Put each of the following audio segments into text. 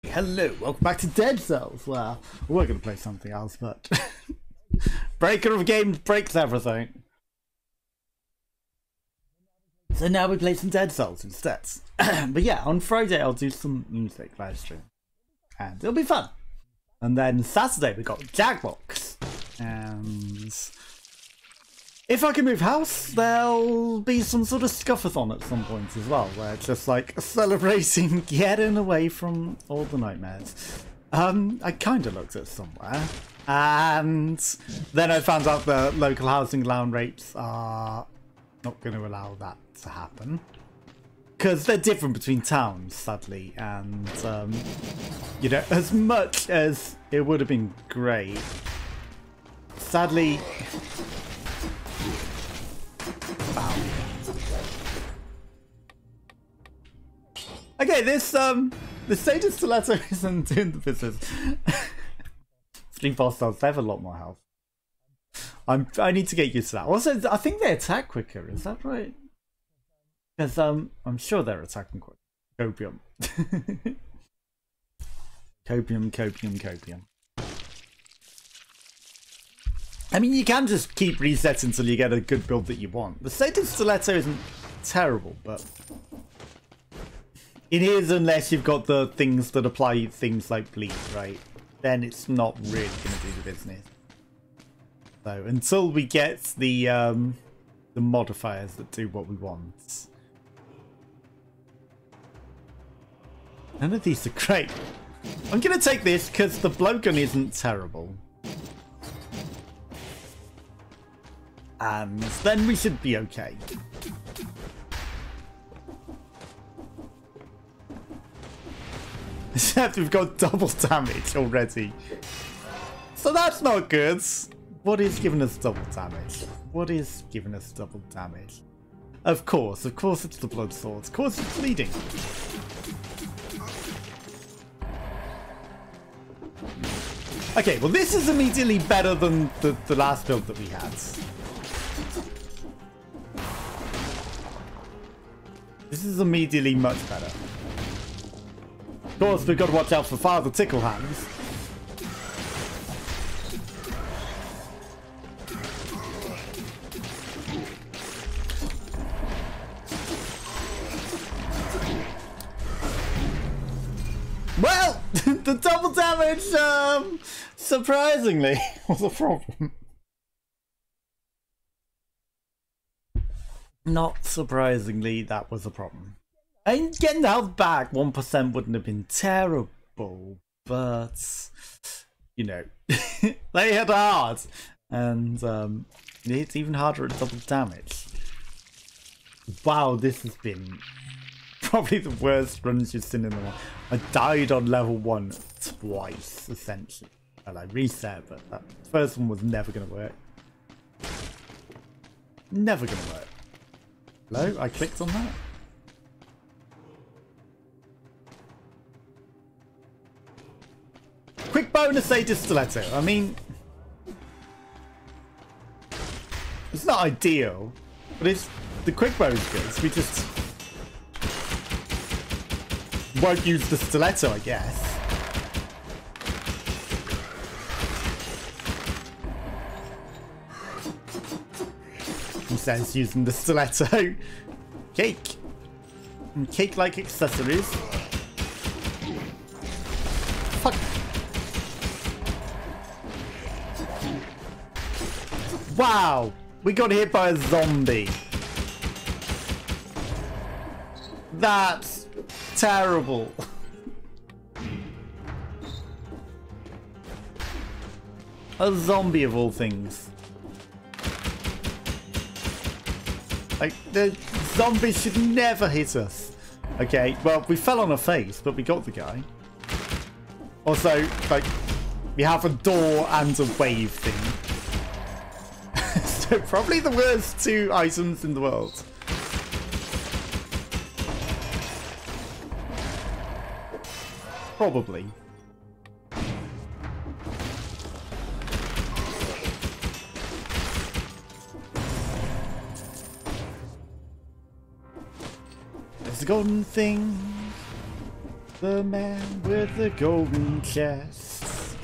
Hello, welcome back to Dead Cells. Well, we're going to play something else, but breaker of games breaks everything. So now we play some Dead Cells instead. But yeah, on Friday I'll do some music live stream, and it'll be fun. And then Saturday we got Jackbox, and if I can move house, there'll be some sort of scuffle-thon at some point as well, where it's just like celebrating getting away from all the nightmares. I kind of looked at somewhere, and then I found out the local housing allowance rates are not going to allow that to happen. Because they're different between towns, sadly, and, you know, as much as it would have been great, sadly... Wow. Okay, this stage of Stiletto isn't doing the business. 3 boss stars, they have a lot more health. I need to get used to that. Also, I think they attack quicker, is that right? Because I'm sure they're attacking quick. Copium. Copium. I mean, you can just keep resetting until you get a good build that you want. The state of Stiletto isn't terrible, but it is unless you've got the things that apply things like bleed, right? Then it's not really going to do the business. So until we get the modifiers that do what we want, none of these are great. I'm going to take this because the blowgun isn't terrible. And then we should be okay. Except we've got double damage already. So that's not good. What is giving us double damage? What is giving us double damage? Of course it's the blood sword. Of course it's bleeding. Okay, well this is immediately better than the last build that we had. This is immediately much better. Of course, we've got to watch out for Father Tickle Hands. Well, the double damage, surprisingly, was a problem. Not surprisingly, that was a problem. And getting the health back 1% wouldn't have been terrible, but you know, they hit hard, and it's even harder at double damage. Wow, this has been probably the worst runs you've seen in a while. I died on level 1 twice, essentially. Well, I reset, but that first one was never going to work. Never going to work. Hello? I clicked on that? Quick bonus Age of Stiletto. I mean, it's not ideal, but it's the quick bonus good. We just won't use the Stiletto, I guess. He says using the Stiletto. Cake. And cake-like accessories. Fuck. Wow. We got hit by a zombie. That's terrible. A zombie of all things. Like, the zombies should never hit us. Okay, well, we fell on our face, but we got the guy. Also, like, we have a door and a wave thing. So, probably the worst 2 items in the world. Probably. There's a golden thing. The man with the golden chest.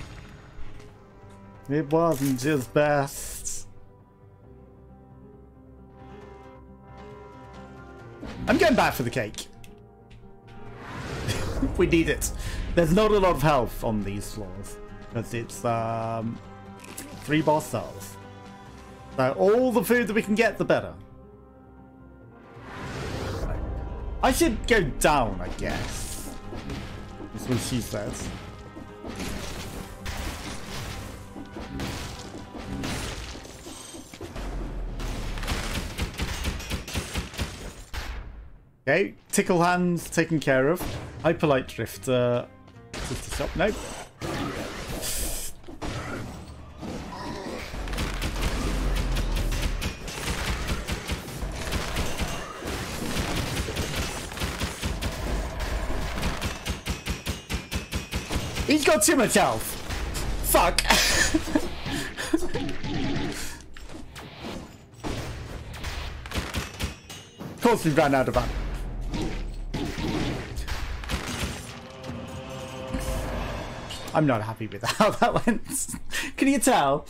It wasn't his best. I'm going back for the cake. We need it. There's not a lot of health on these floors because it's 3 boss cells. So all the food that we can get, the better. I should go down, I guess. That's what she says. Okay, tickle hands taken care of. Hyperlight drifter. Just a shop. Nope. He's got too much health. Fuck. Of course we ran out of ammo. I'm not happy with how that went. Can you tell?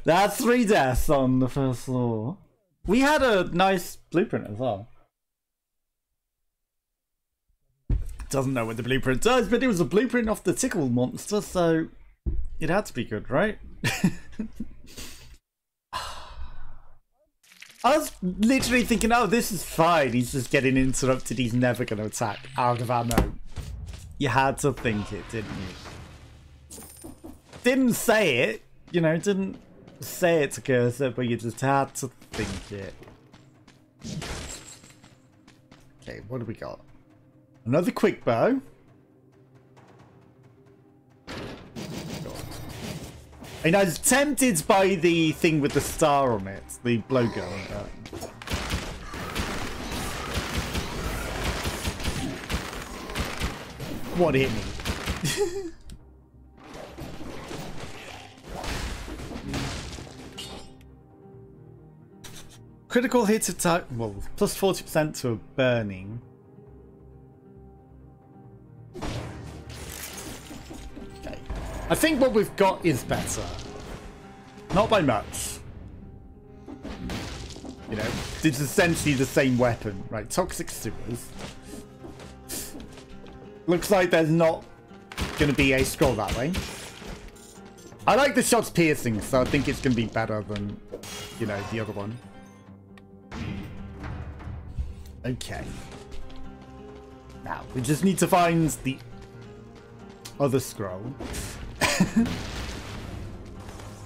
That's 3 deaths on the first floor. We had a nice blueprint as well. Doesn't know what the blueprint does, but it was a blueprint of the tickle monster, so it had to be good, right? I was literally thinking, oh, this is fine. He's just getting interrupted. He's never going to attack out of ammo. You had to think it, didn't you? Didn't say it, you know, didn't say it to Cursor, but you just had to think it. Okay, what do we got? Another quick bow. And I was tempted by the thing with the star on it, the blowgun. What hit me? Critical hit attack, well, plus 40% to a burning. Okay. I think what we've got is better. Not by much. You know, it's essentially the same weapon. Right, toxic sewers. Looks like there's not going to be a scroll that way. I like the shot's piercing, so I think it's going to be better than, you know, the other one. Okay. Now, we just need to find the other scroll.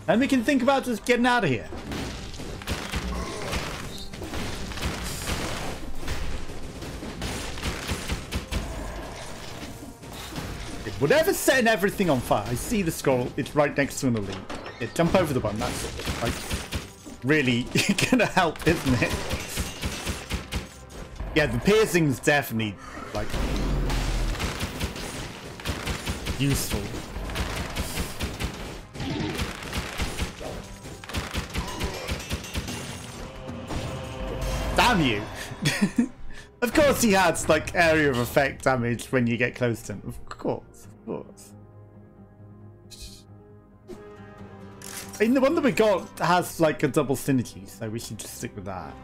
And we can think about just getting out of here. Whatever's setting everything on fire, I see the scroll, it's right next to an elite. Yeah, jump over the button, that's like really gonna help, isn't it? Yeah, the piercing's definitely like useful. Damn you! Of course he has like area of effect damage when you get close to him. Of course, of course. I mean, the one that we got has like a double synergy, so we should just stick with that.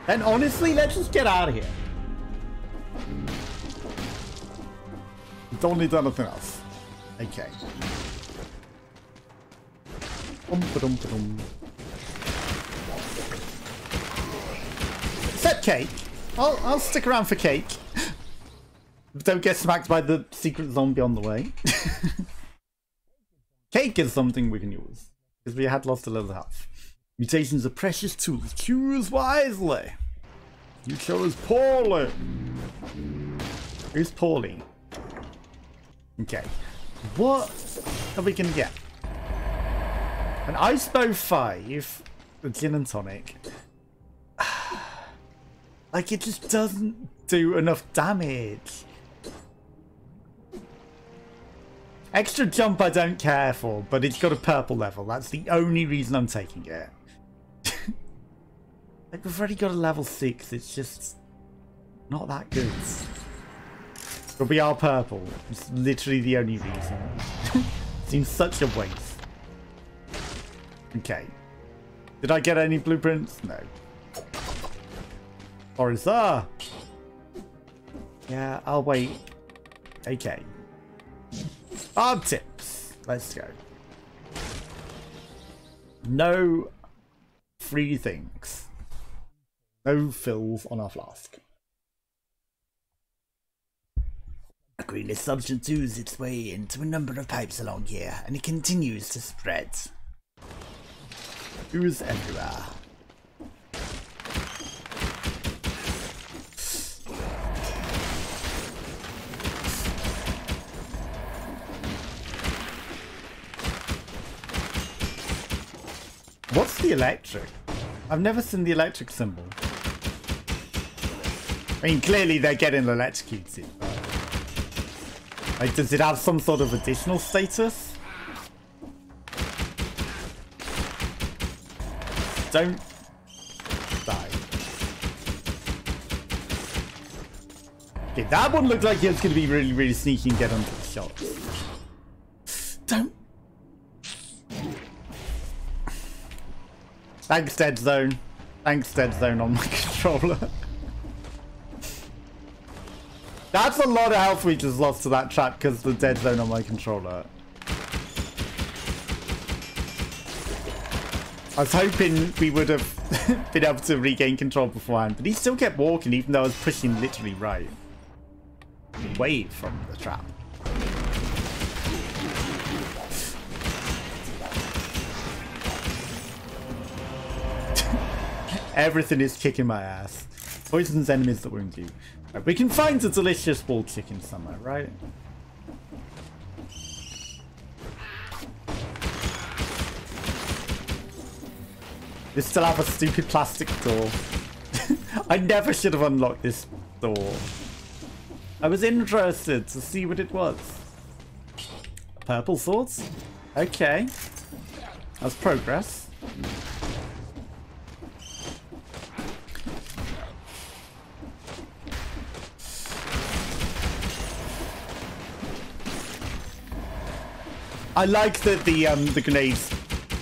And honestly, let's just get out of here. Don't need anything else. Okay. Except cake. I'll stick around for cake. Don't get smacked by the secret zombie on the way. Cake is something we can use. Because we had lost a little health. Mutations are precious tools. Choose wisely. You chose poorly. Who's poorly? Okay. What are we going to get? An ice bow 5. A gin and tonic. Like, it just doesn't do enough damage. Extra jump I don't care for, but it's got a purple level. That's the only reason I'm taking it. Like, we've already got a level 6. It's just not that good. But we are purple. It's literally the only reason. Seems such a waste. Okay. Did I get any blueprints? No. Or is there? Yeah, I'll wait. Okay. Arm tips. Let's go. No free things. No fills on our flask. A greenish substance oozes its way into a number of pipes along here, and it continues to spread. Ooze everywhere. What's the electric? I've never seen the electric symbol. I mean, clearly they're getting electrocuted, but... Like, does it have some sort of additional status? Don't die. Okay, that one looked like it was going to be really, really sneaky and get under the shots. Don't. Thanks, Dead Zone. Thanks, Dead Zone on my controller. That's a lot of health we just lost to that trap because of the Dead Zone on my controller. I was hoping we would have been able to regain control beforehand, but he still kept walking even though I was pushing literally right away from the trap. Everything is kicking my ass. Poisons enemies that wound you. Right, we can find a delicious wall chicken somewhere, right? We still have a stupid plastic door. I never should have unlocked this door. I was interested to see what it was. Purple swords? Okay. That's progress. I like that the grenades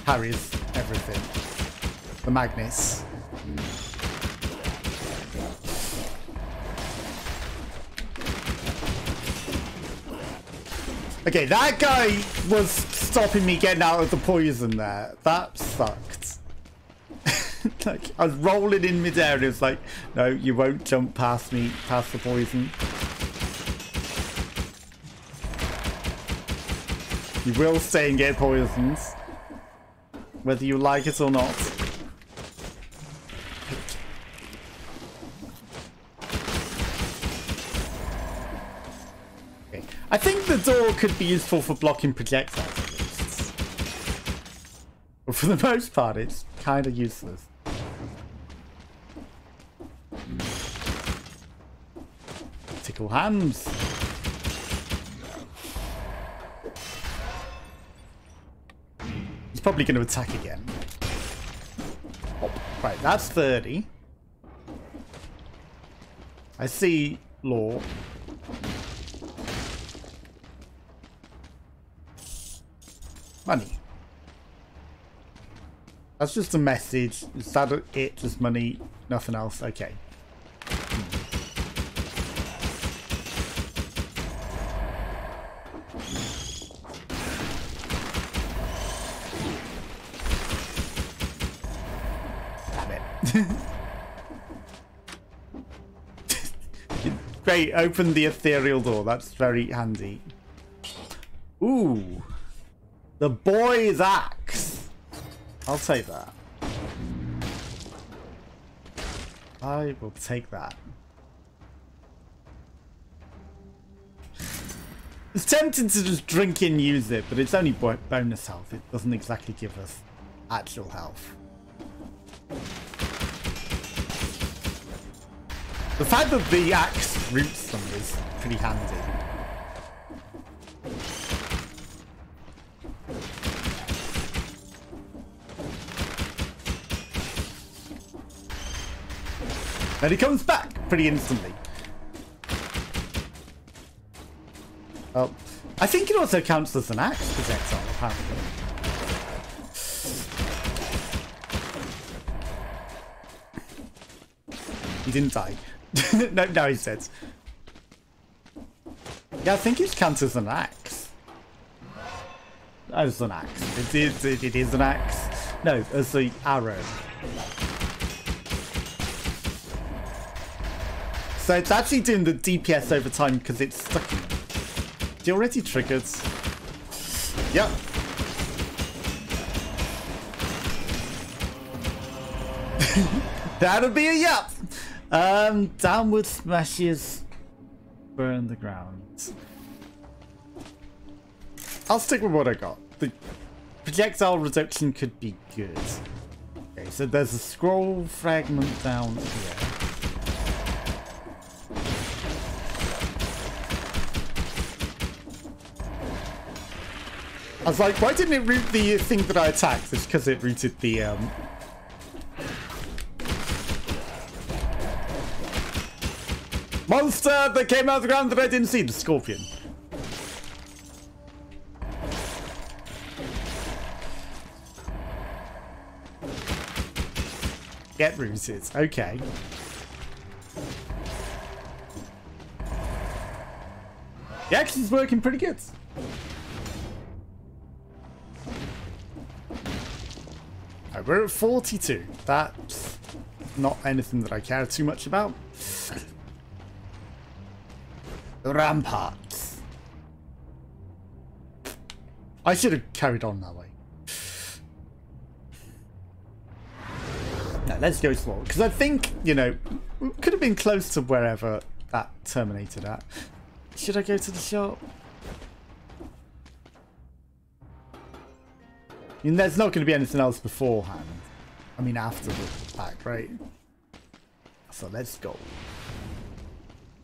carries everything. The magnets. Okay, that guy was stopping me getting out of the poison there. That sucked. Like, I was rolling in midair and it was like, no, you won't jump past me, past the poison. You will stay and get poisoned, whether you like it or not. Okay. I think the door could be useful for blocking projectiles at least. But for the most part, it's kind of useless. Tickle hands. He's probably going to attack again. Oh, right, that's 30. I see law. Money. That's just a message. Is that it? Just money? Nothing else? Okay. Great, open the ethereal door. That's very handy. Ooh. The boy's axe. I'll take that. I will take that. It's tempting to just drink and use it, but it's only bonus health. It doesn't exactly give us actual health. The fact that the axe roots them is pretty handy. Then he comes back pretty instantly. Oh, I think it also counts as an axe projectile, apparently. He didn't die. No, he's dead. Yeah, I think it counts as an axe. As an axe. It is an axe. No, as the arrow. So it's actually doing the DPS over time because it's stuck in it. It's already triggered. Yep. That'll be a yup. Downward smashes burn the ground. I'll stick with what I got. The projectile reduction could be good. Okay, so there's a scroll fragment down here. I was like, why didn't it root the thing that I attacked? It's because it rooted the monster that came out of the ground that I didn't see, the scorpion. Get rooted. Okay. The action is working pretty good. Right, we're at 42. That's not anything that I care too much about. The ramparts. I should have carried on that way. No, let's go slow. Because I think, you know, we could have been close to wherever that terminated at. Should I go to the shop? I mean, there's not going to be anything else beforehand. I mean, after the fact, right? So let's go.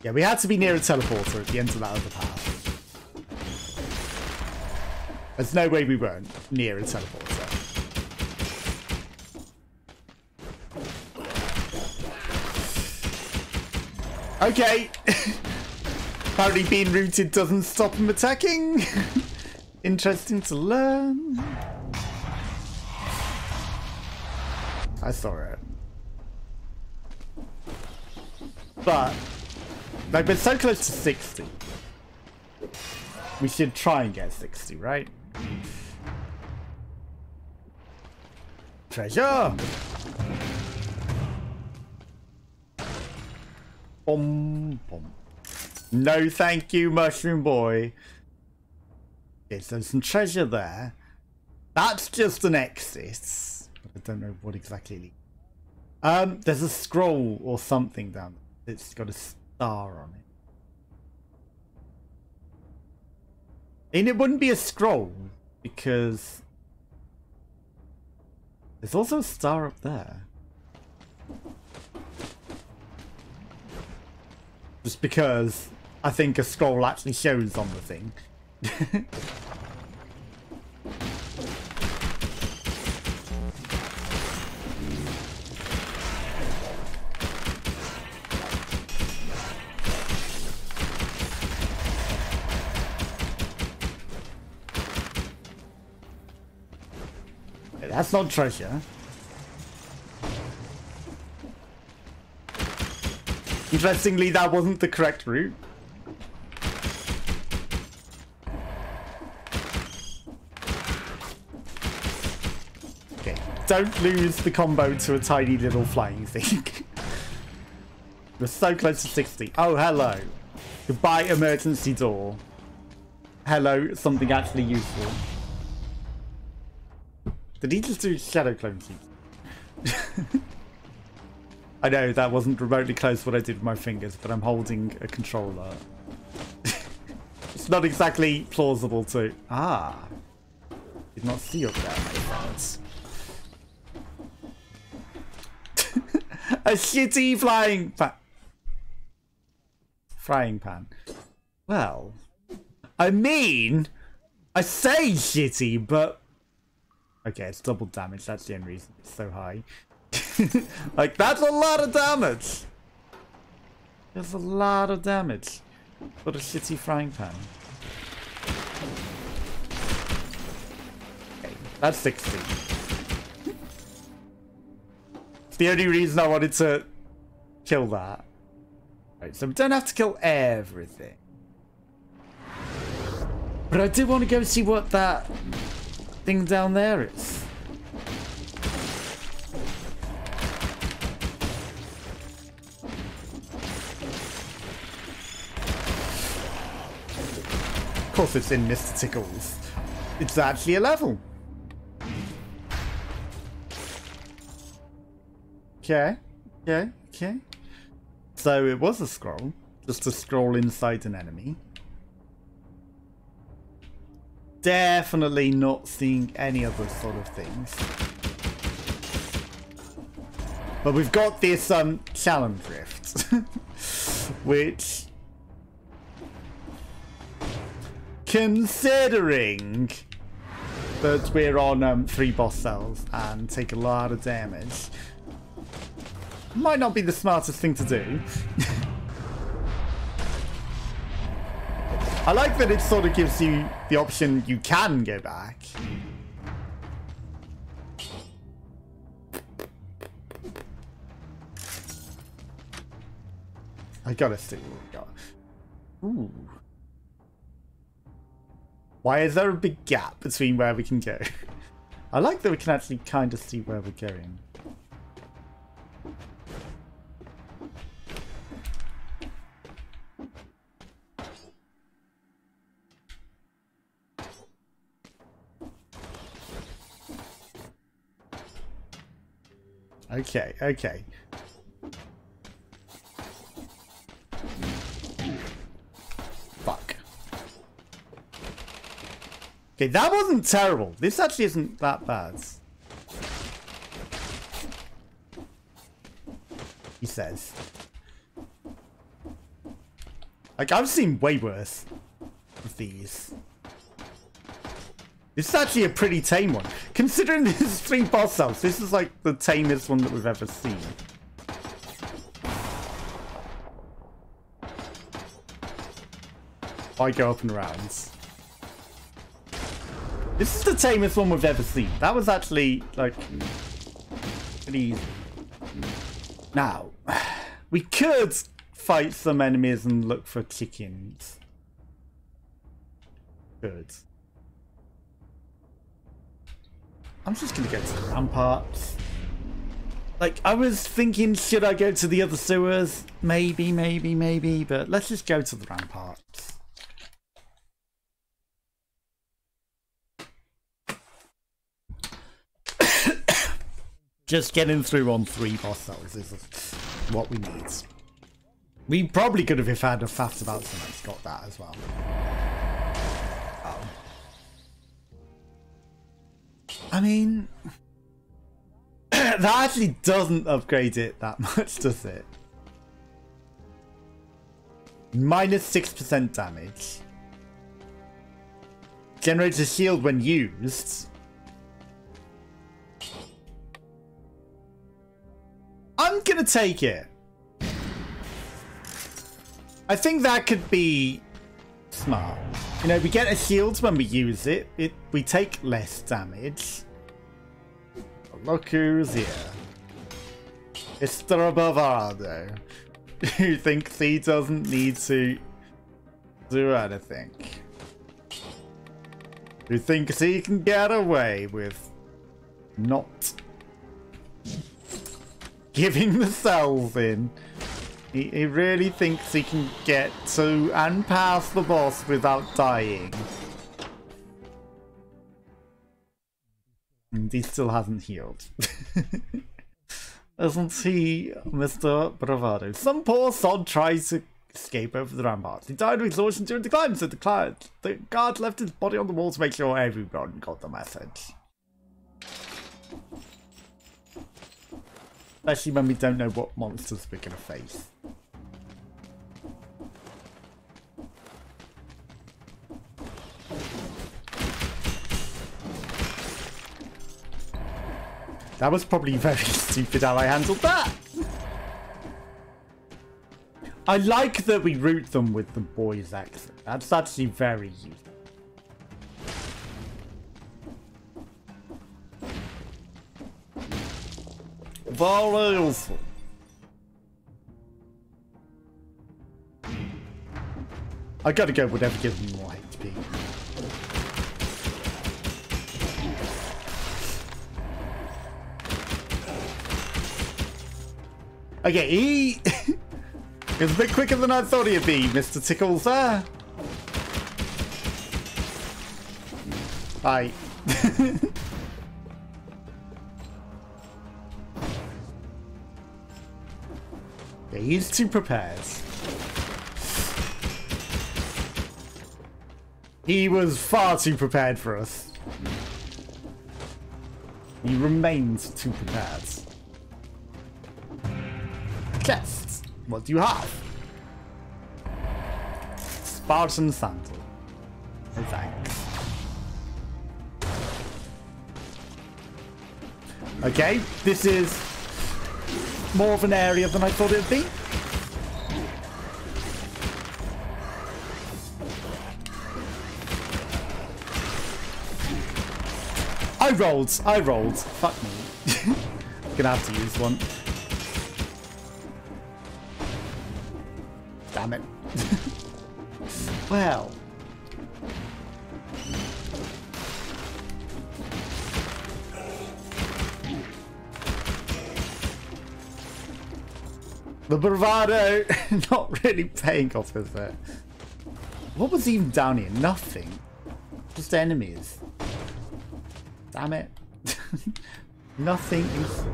Yeah, we had to be near a teleporter at the end of that other path. There's no way we weren't near a teleporter. Okay. Apparently being rooted doesn't stop him attacking. Interesting to learn. I saw it. But like, we're so close to 60. We should try and get 60, right? Treasure! Boom, boom. No thank you, mushroom boy. Okay, so some treasure there. That's just an exit. I don't know what exactly. There's a scroll or something down there. It's got a star on it. And it wouldn't be a scroll because there's also a star up there. Just because I think a scroll actually shows on the thing. That's not treasure. Interestingly, that wasn't the correct route. Okay, don't lose the combo to a tiny little flying thing. We're so close to 60. Oh, hello. Goodbye, emergency door. Hello, something actually useful. Did he just do shadow clone seeds? I know that wasn't remotely close to what I did with my fingers, but I'm holding a controller. It's not exactly plausible to... Ah. Did not see up there, my friends. A shitty flying... frying pan. Well, I mean, I say shitty, but okay, it's double damage. That's the only reason it's so high. Like, that's a lot of damage. There's a lot of damage for a shitty frying pan. Okay, that's 60. It's the only reason I wanted to kill that. Right, so we don't have to kill everything. But I do want to go see what that thing down there is. Of course it's in Mr. Tickles. It's actually a level. Okay. Okay. Okay. So it was a scroll. Just a scroll inside an enemy. Definitely not seeing any other sort of things. But we've got this challenge rift. Which, considering that we're on 3 boss cells and take a lot of damage, might not be the smartest thing to do. I like that it sort of gives you the option you can go back. I gotta see what we got. Ooh. Why is there a big gap between where we can go? I like that we can actually kind of see where we're going. Okay, okay. Fuck. Okay, that wasn't terrible. This actually isn't that bad. He says. Like, I've seen way worse of these. This is actually a pretty tame one. Considering there's 3 boss cells, this is like the tamest one that we've ever seen. I go up and around. This is the tamest one we've ever seen. That was actually, like, pretty easy. Now, we could fight some enemies and look for chickens. Good. I'm just gonna go to the ramparts. Like, I was thinking, should I go to the other sewers? Maybe, but let's just go to the ramparts. Just getting through on 3 boss cells is what we need. We probably could have, if I had a fast about something, got that as well. I mean, that actually doesn't upgrade it that much, does it? Minus 6% damage. Generates a shield when used. I'm gonna take it. I think that could be smart. You know, we get a shield when we use it. We take less damage. But look who's here. Mr. Bavado. Who thinks he doesn't need to do anything. Who thinks he can get away with not giving the cells in. He really thinks he can get to and pass the boss without dying. And he still hasn't healed. Isn't he, Mr. Bravado? Some poor sod tries to escape over the ramparts. He died of exhaustion during the climb, so the guard left his body on the wall to make sure everyone got the message. Especially when we don't know what monsters we're going to face. that was probably very stupid how I handled that. I like that we root them with the boys' accent. That's actually very useful. Very useful. I gotta go whatever gives me more HP. Okay, he is a bit quicker than I thought he'd be, Mr. Tickles there. Bye. Okay, he's too prepared. He was far too prepared for us. He remains too prepared. Chests. What do you have? Spartan sandal. No thanks. Okay, this is more of an area than I thought it would be. I rolled. Fuck me. Gonna have to use one. Damn it. Well. The bravado not really paying off, is it? What was even down here? Nothing. Just enemies. Damn it. Nothing is...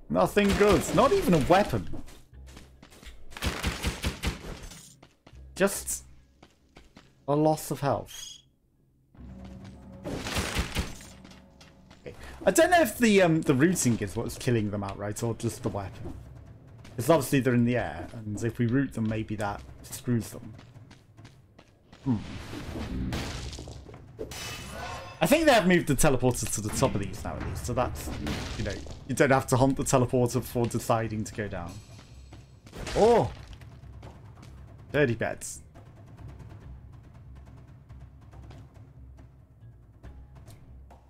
Nothing good. Not even a weapon. Just a loss of health. Okay. I don't know if the routing is what's killing them outright or just the weapon. Because obviously they're in the air, and if we root them, maybe that screws them. I think they have moved the teleporter to the top of these now at least, so that's, you know, you don't have to hunt the teleporter before deciding to go down. Oh! Dirty beds.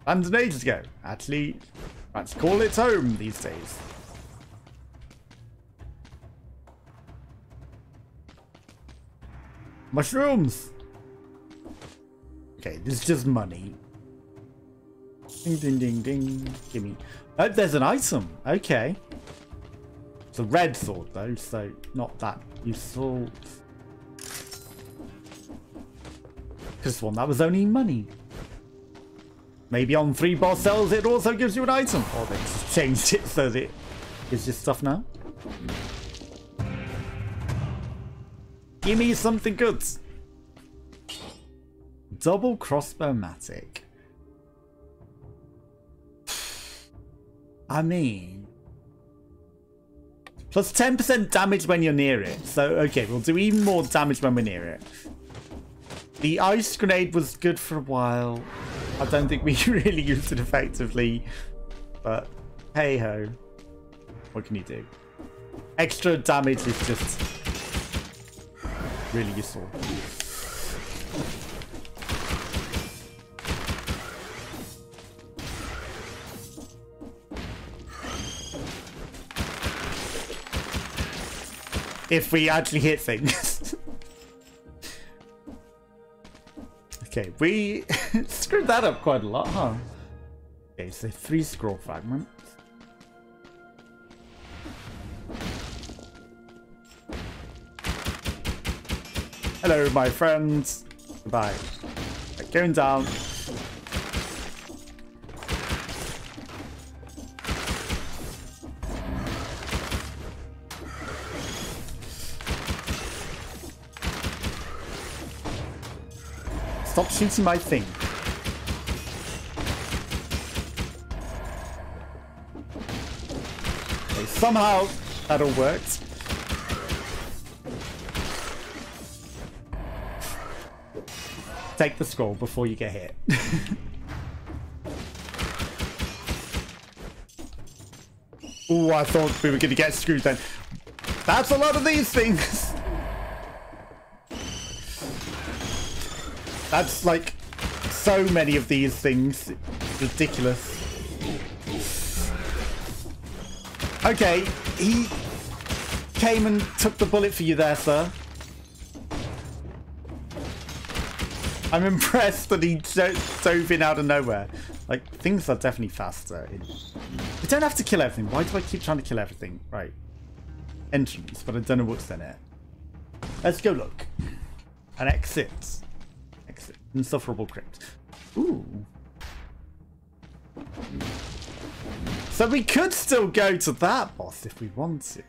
And an age ago. Actually, let's call it home these days. Mushrooms! Okay, this is just money. Ding, ding, ding, ding. Gimme. Oh, there's an item. Okay. It's a red sword, though, so not that useful. This one, that was only money. Maybe on 3 boss cells, it also gives you an item. Or they just changed it so that it gives you stuff now. Give me something good. Double crossbow-matic. I mean... Plus 10% damage when you're near it. So, okay, we'll do even more damage when we're near it. The ice grenade was good for a while. I don't think we really used it effectively. But, hey-ho. What can you do? Extra damage is just really useful. If we actually hit things. Okay, we screwed that up quite a lot, huh? Okay, so 3 scroll fragments. Hello, my friends. Goodbye. Right, going down. Stop shooting my thing. Okay, somehow that all worked. Take the scroll before you get hit. Oh, I thought we were going to get screwed then. That's a lot of these things. That's like so many of these things. Ridiculous. Okay, he came and took the bullet for you there, sir. I'm impressed that he dove in out of nowhere. Like, things are definitely faster. We don't have to kill everything. Why do I keep trying to kill everything? Right. Entrance, but I don't know what's in it. Let's go look. An exit. Exit. Insufferable crypt. Ooh. So we could still go to that boss if we wanted.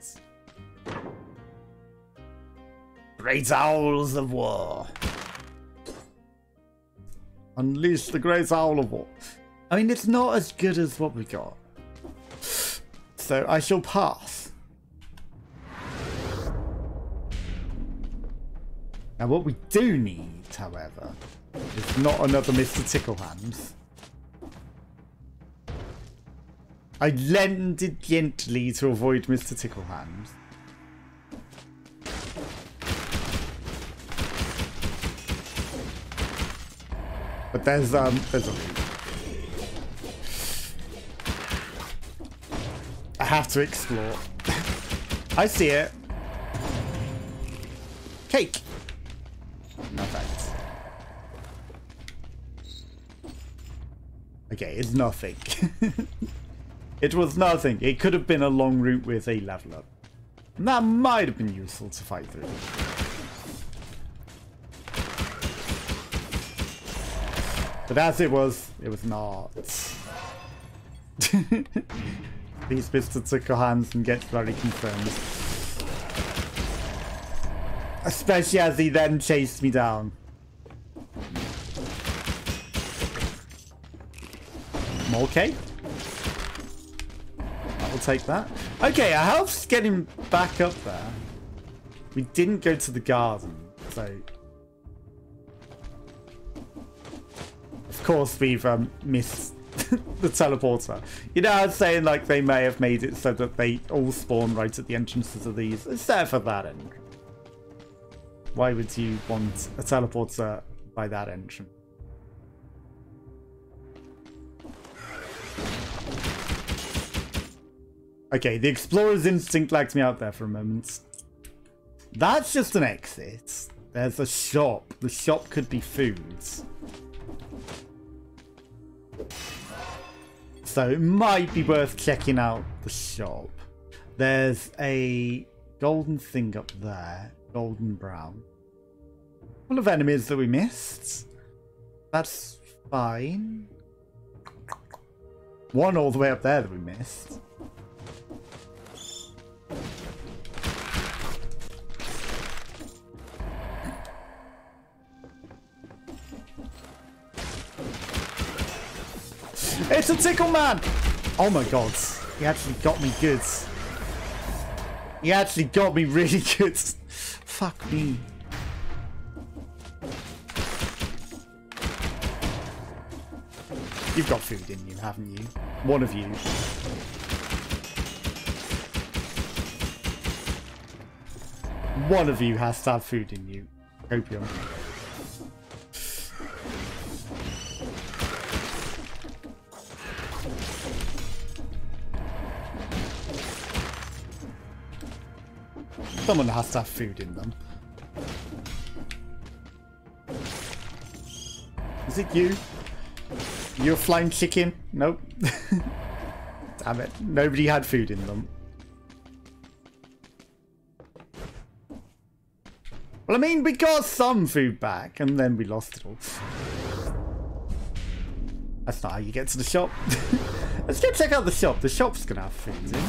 Great Owls of War. Unleash the Great Owl of War. I mean, it's not as good as what we got. So I shall pass. Now what we do need, however, is not another Mr. Ticklehands. I lended gently to avoid Mr. Ticklehands. But there's a route. I have to explore. I see it. Cake. No thanks. Okay, it's nothing. It was nothing. It could have been a long route with a level up. And that might have been useful to fight through. But as it was not. These Mr. Ticklehands and get very concerned. Especially as he then chased me down. More cake? I'll take that. Okay, our health's getting back up there. We didn't go to the garden, so... Of course we've missed the teleporter. You know, I was saying like they may have made it so that they all spawn right at the entrances of these. It's there for that entrance. Why would you want a teleporter by that entrance? Okay, the explorer's instinct lagged me out there for a moment. That's just an exit. There's a shop. The shop could be foods. So it might be worth checking out the shop. There's a golden thing up there. Golden brown. Full of enemies that we missed. That's fine. One all the way up there that we missed. It's a tickle man! Oh my god. He actually got me good. He actually got me really good. Fuck me. You've got food in you, haven't you? One of you. One of you has to have food in you. Opium. Someone has to have food in them. Is it you? You're a flying chicken? Nope. Damn it. Nobody had food in them. Well, I mean, we got some food back, and then we lost it all. That's not how you get to the shop. Let's go check out the shop. The shop's gonna have food in.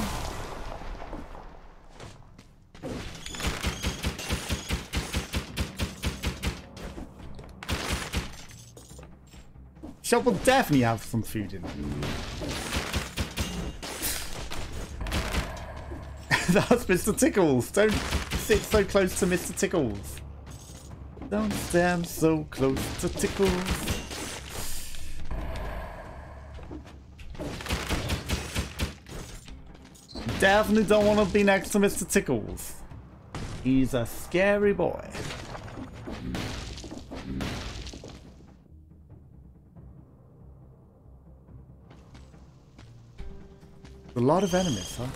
Shop will definitely have some food in it. That's Mr. Tickles. Don't sit so close to Mr. Tickles. Don't stand so close to Tickles. definitely don't want to be next to Mr. Tickles. He's a scary boy. A lot of enemies, huh?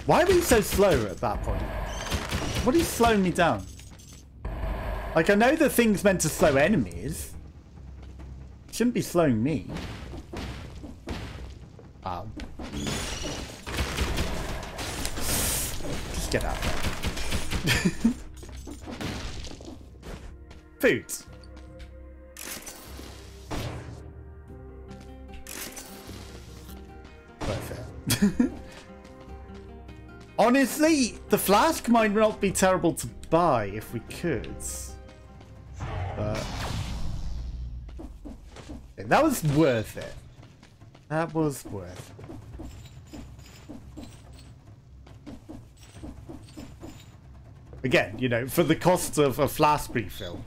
Why are we so slow at that point? What is slowing me down? Like, I know the thing's meant to slow enemies. It shouldn't be slowing me. Ow. Just get out there. Food. Perfect. Honestly, the flask might not be terrible to buy if we could. But that was worth it. That was worth it. Again, you know, for the cost of a flask refill,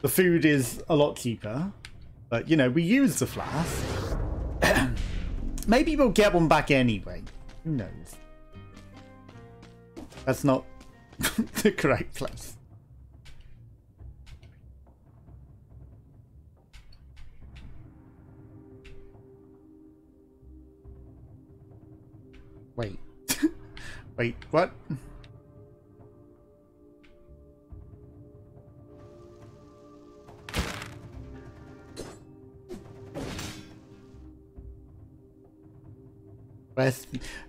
the food is a lot cheaper. But, you know, we use the flask. Maybe we'll get one back anyway. Who knows? That's not the correct place. Wait. Wait, what?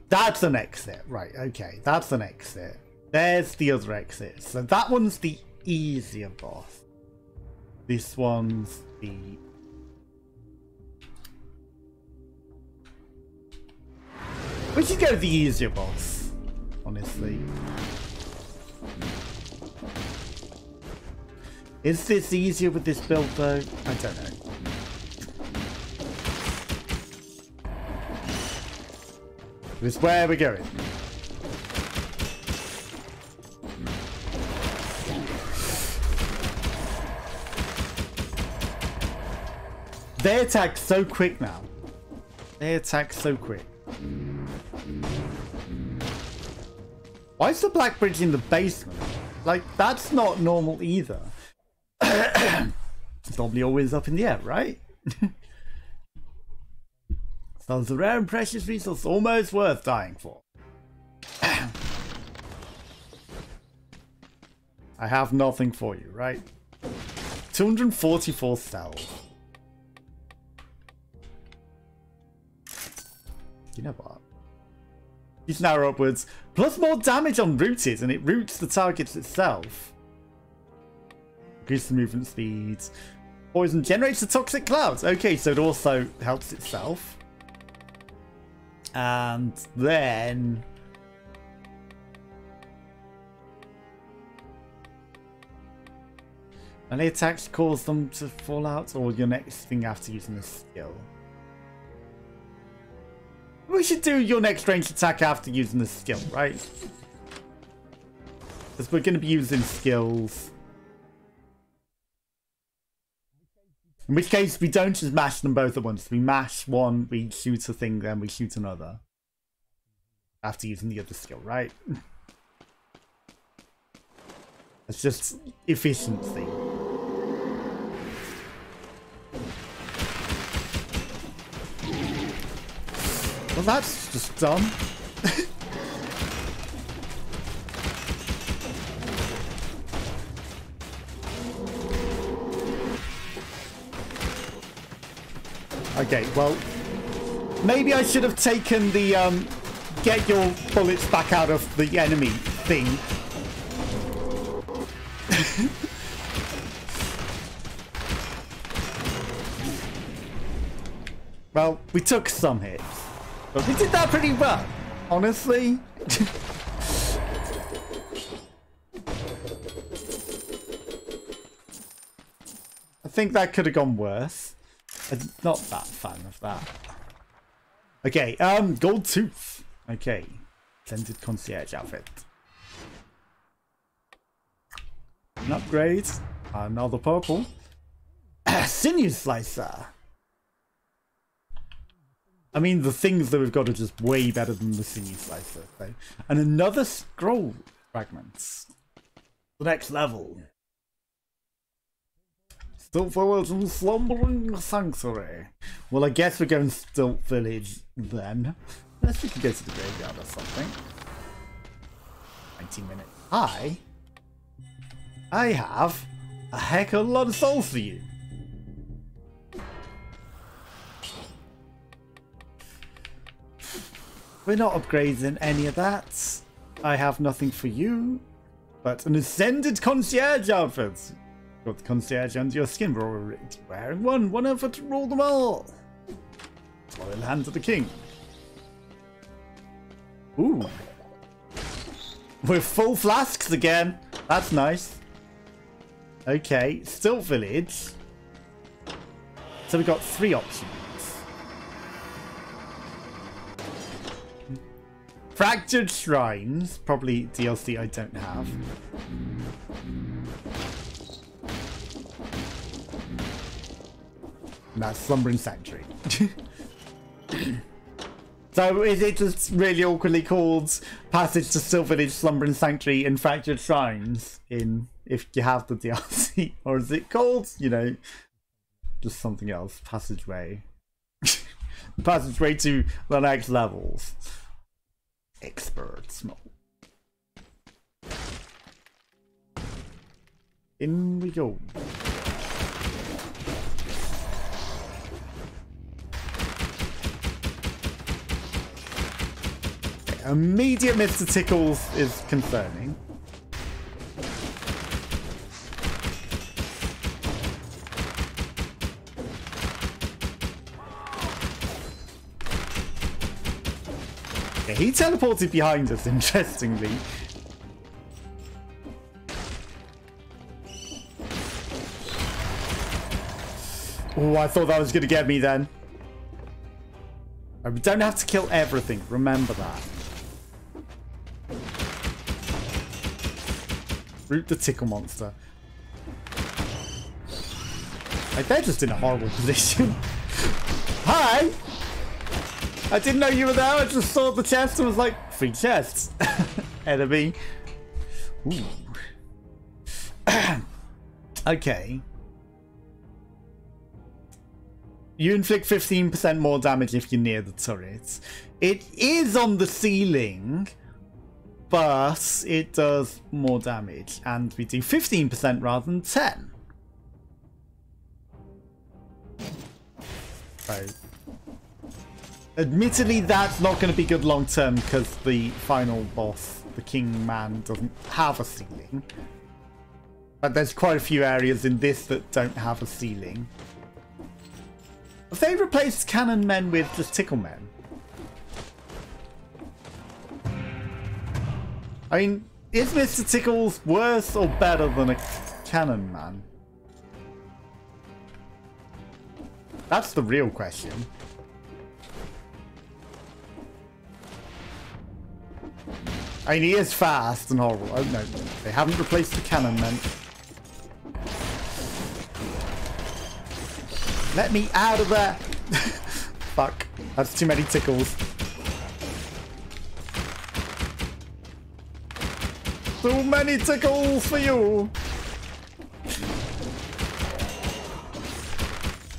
That's an exit. Right, okay. That's an exit. There's the other exit. So that one's the easier boss. This one's the... We should go with the easier boss, honestly. Is this easier with this build though? I don't know. This is where we're going. They attack so quick now. They attack so quick. Why is the black bridge in the basement? Like, that's not normal either. It's normally always up in the air, right? Sounds a rare and precious resource almost worth dying for. I have nothing for you, right? 244 stealth. You know what? Use narrow upwards. Plus more damage on rooted, and it roots the targets itself. Increase the movement speed. Poison generates the toxic clouds. Okay, so it also helps itself. And then... Any attacks cause them to fall out, or your next thing after using the skill? We should do your next ranged attack after using the skill, right? Because we're going to be using skills. In which case, we don't just mash them both at once. We mash one, we shoot a thing, then we shoot another. After using the other skill, right? It's just efficiency. Well, that's just dumb. Okay, well, maybe I should have taken the get your bullets back out of the enemy thing. Well, we took some hits, but we did that pretty well, honestly. I think that could have gone worse. I'm not that fan of that. Okay, gold tooth. Okay, scented concierge outfit. An upgrade. Another purple. Sinew Slicer. I mean, the things that we've got are just way better than the Sinew Slicer. So. And another scroll fragments. The next level. Stilt Village and Slumbering Sanctuary. Well, I guess we're going Stilt Village then. Unless we can go to the graveyard or something. 19 minutes. I have a heck of a lot of souls for you. We're not upgrading any of that. I have nothing for you, but an Ascended Concierge outfit. Got the Concierge under your skin, but already wearing one effort to rule them all. Loyal hand to the king. Ooh. We're full flasks again. That's nice. Okay, Stilt Village. So we've got 3 options. Fractured Shrines, probably DLC I don't have. And that's Slumbering Sanctuary. So is it just really awkwardly called Passage to Stilt Village, Slumbering Sanctuary, and Fractured Shrines in if you have the DLC? Or is it called, you know, just something else? Passageway. Passageway to the next levels. Expert mode. In we go. Immediate Mr. Tickles is concerning. Yeah, he teleported behind us, interestingly. Oh, I thought that was going to get me then. We don't have to kill everything, remember that. Root the tickle monster. Like, they're just in a horrible position. Hi! I didn't know you were there. I just saw the chest and was like, free chests. Enemy. Ooh. Okay. You inflict 15% more damage if you're near the turrets. It is on the ceiling, but it does more damage. And we do 15% rather than 10. So, admittedly, that's not going to be good long term because the final boss, the King Man, doesn't have a ceiling. But there's quite a few areas in this that don't have a ceiling. Have they replaced cannon men with just tickle men? I mean, is Mr. Tickles worse or better than a cannon man? That's the real question. I mean, he is fast and horrible. Oh no, they haven't replaced the cannon men. Let me out of there! Fuck, that's too many tickles. Too many tickles for you!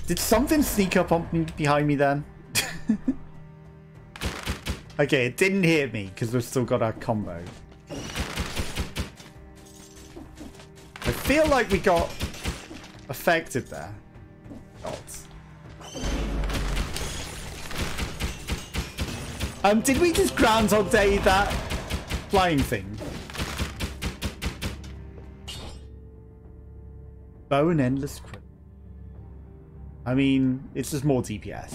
Did something sneak up on me behind me then? Okay, it didn't hit me because we've still got our combo. I feel like we got affected there. Did we just Groundhog Day that flying thing? Bow and endless crit. I mean, it's just more DPS.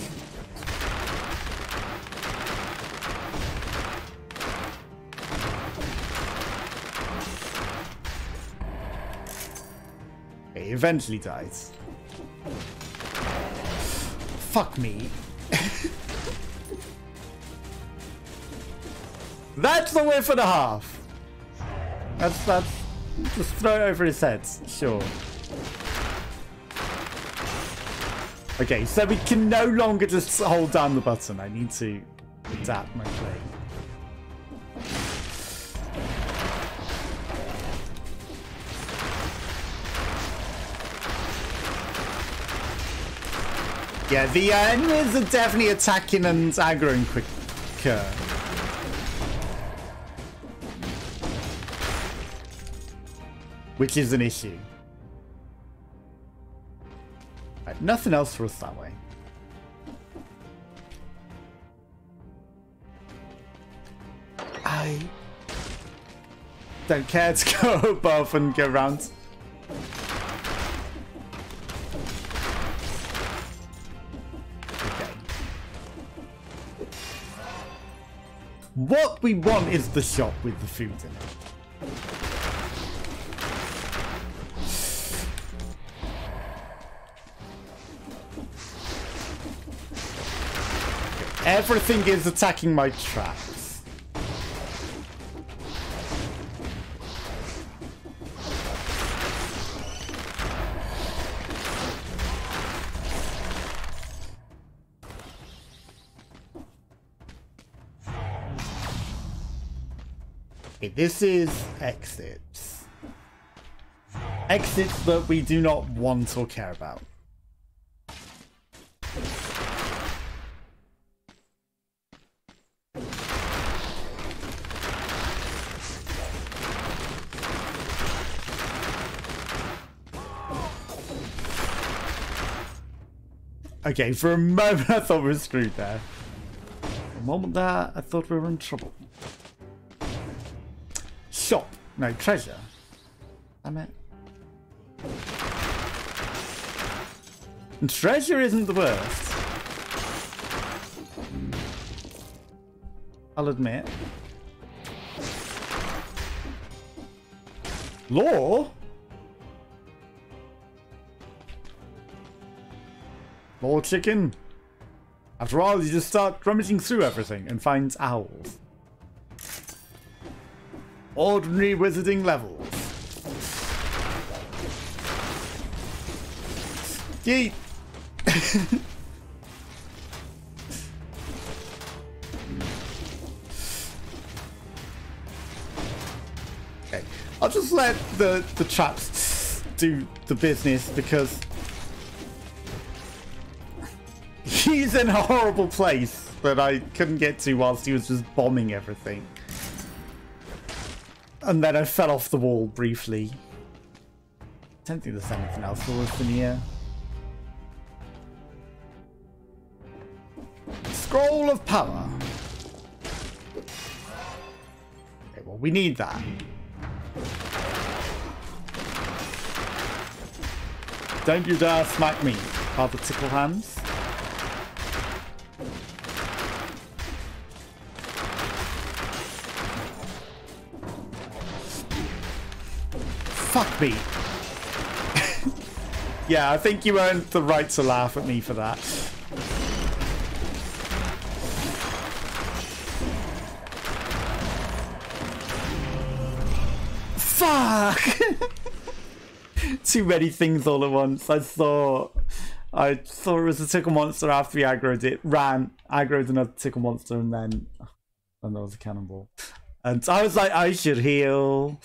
Okay, he eventually dies. Fuck me. That's the whiff and a half. That's just throw it over his head. Sure. Okay, so we can no longer just hold down the button. I need to adapt my play. Yeah, the enemies are definitely attacking and aggroing quicker. Which is an issue. Right, nothing else for us that way. I don't care to go above and go around. Okay. What we want is the shop with the food in it. Everything is attacking my traps. Okay, this is exits. Exits that we do not want or care about. Okay, for a moment I thought we were screwed there. For a moment there, I thought we were in trouble. Shop. No, treasure. Damn it. And treasure isn't the worst. I'll admit. Law? More chicken. After all, you just start rummaging through everything and find owls. Ordinary wizarding levels. Yeet. Okay, I'll just let the traps do the business because he's in a horrible place that I couldn't get to whilst he was just bombing everything. And then I fell off the wall briefly. I don't think there's anything else for us in here. Scroll of power. Okay, well, we need that. Don't you dare smack me, Father Tickle Hands. Fuck me. Yeah, I think you earned the right to laugh at me for that. Fuck! Too many things all at once. I thought it was a tickle monster after we aggroed it, aggroed another tickle monster, and then there was a cannonball. And I was like, I should heal.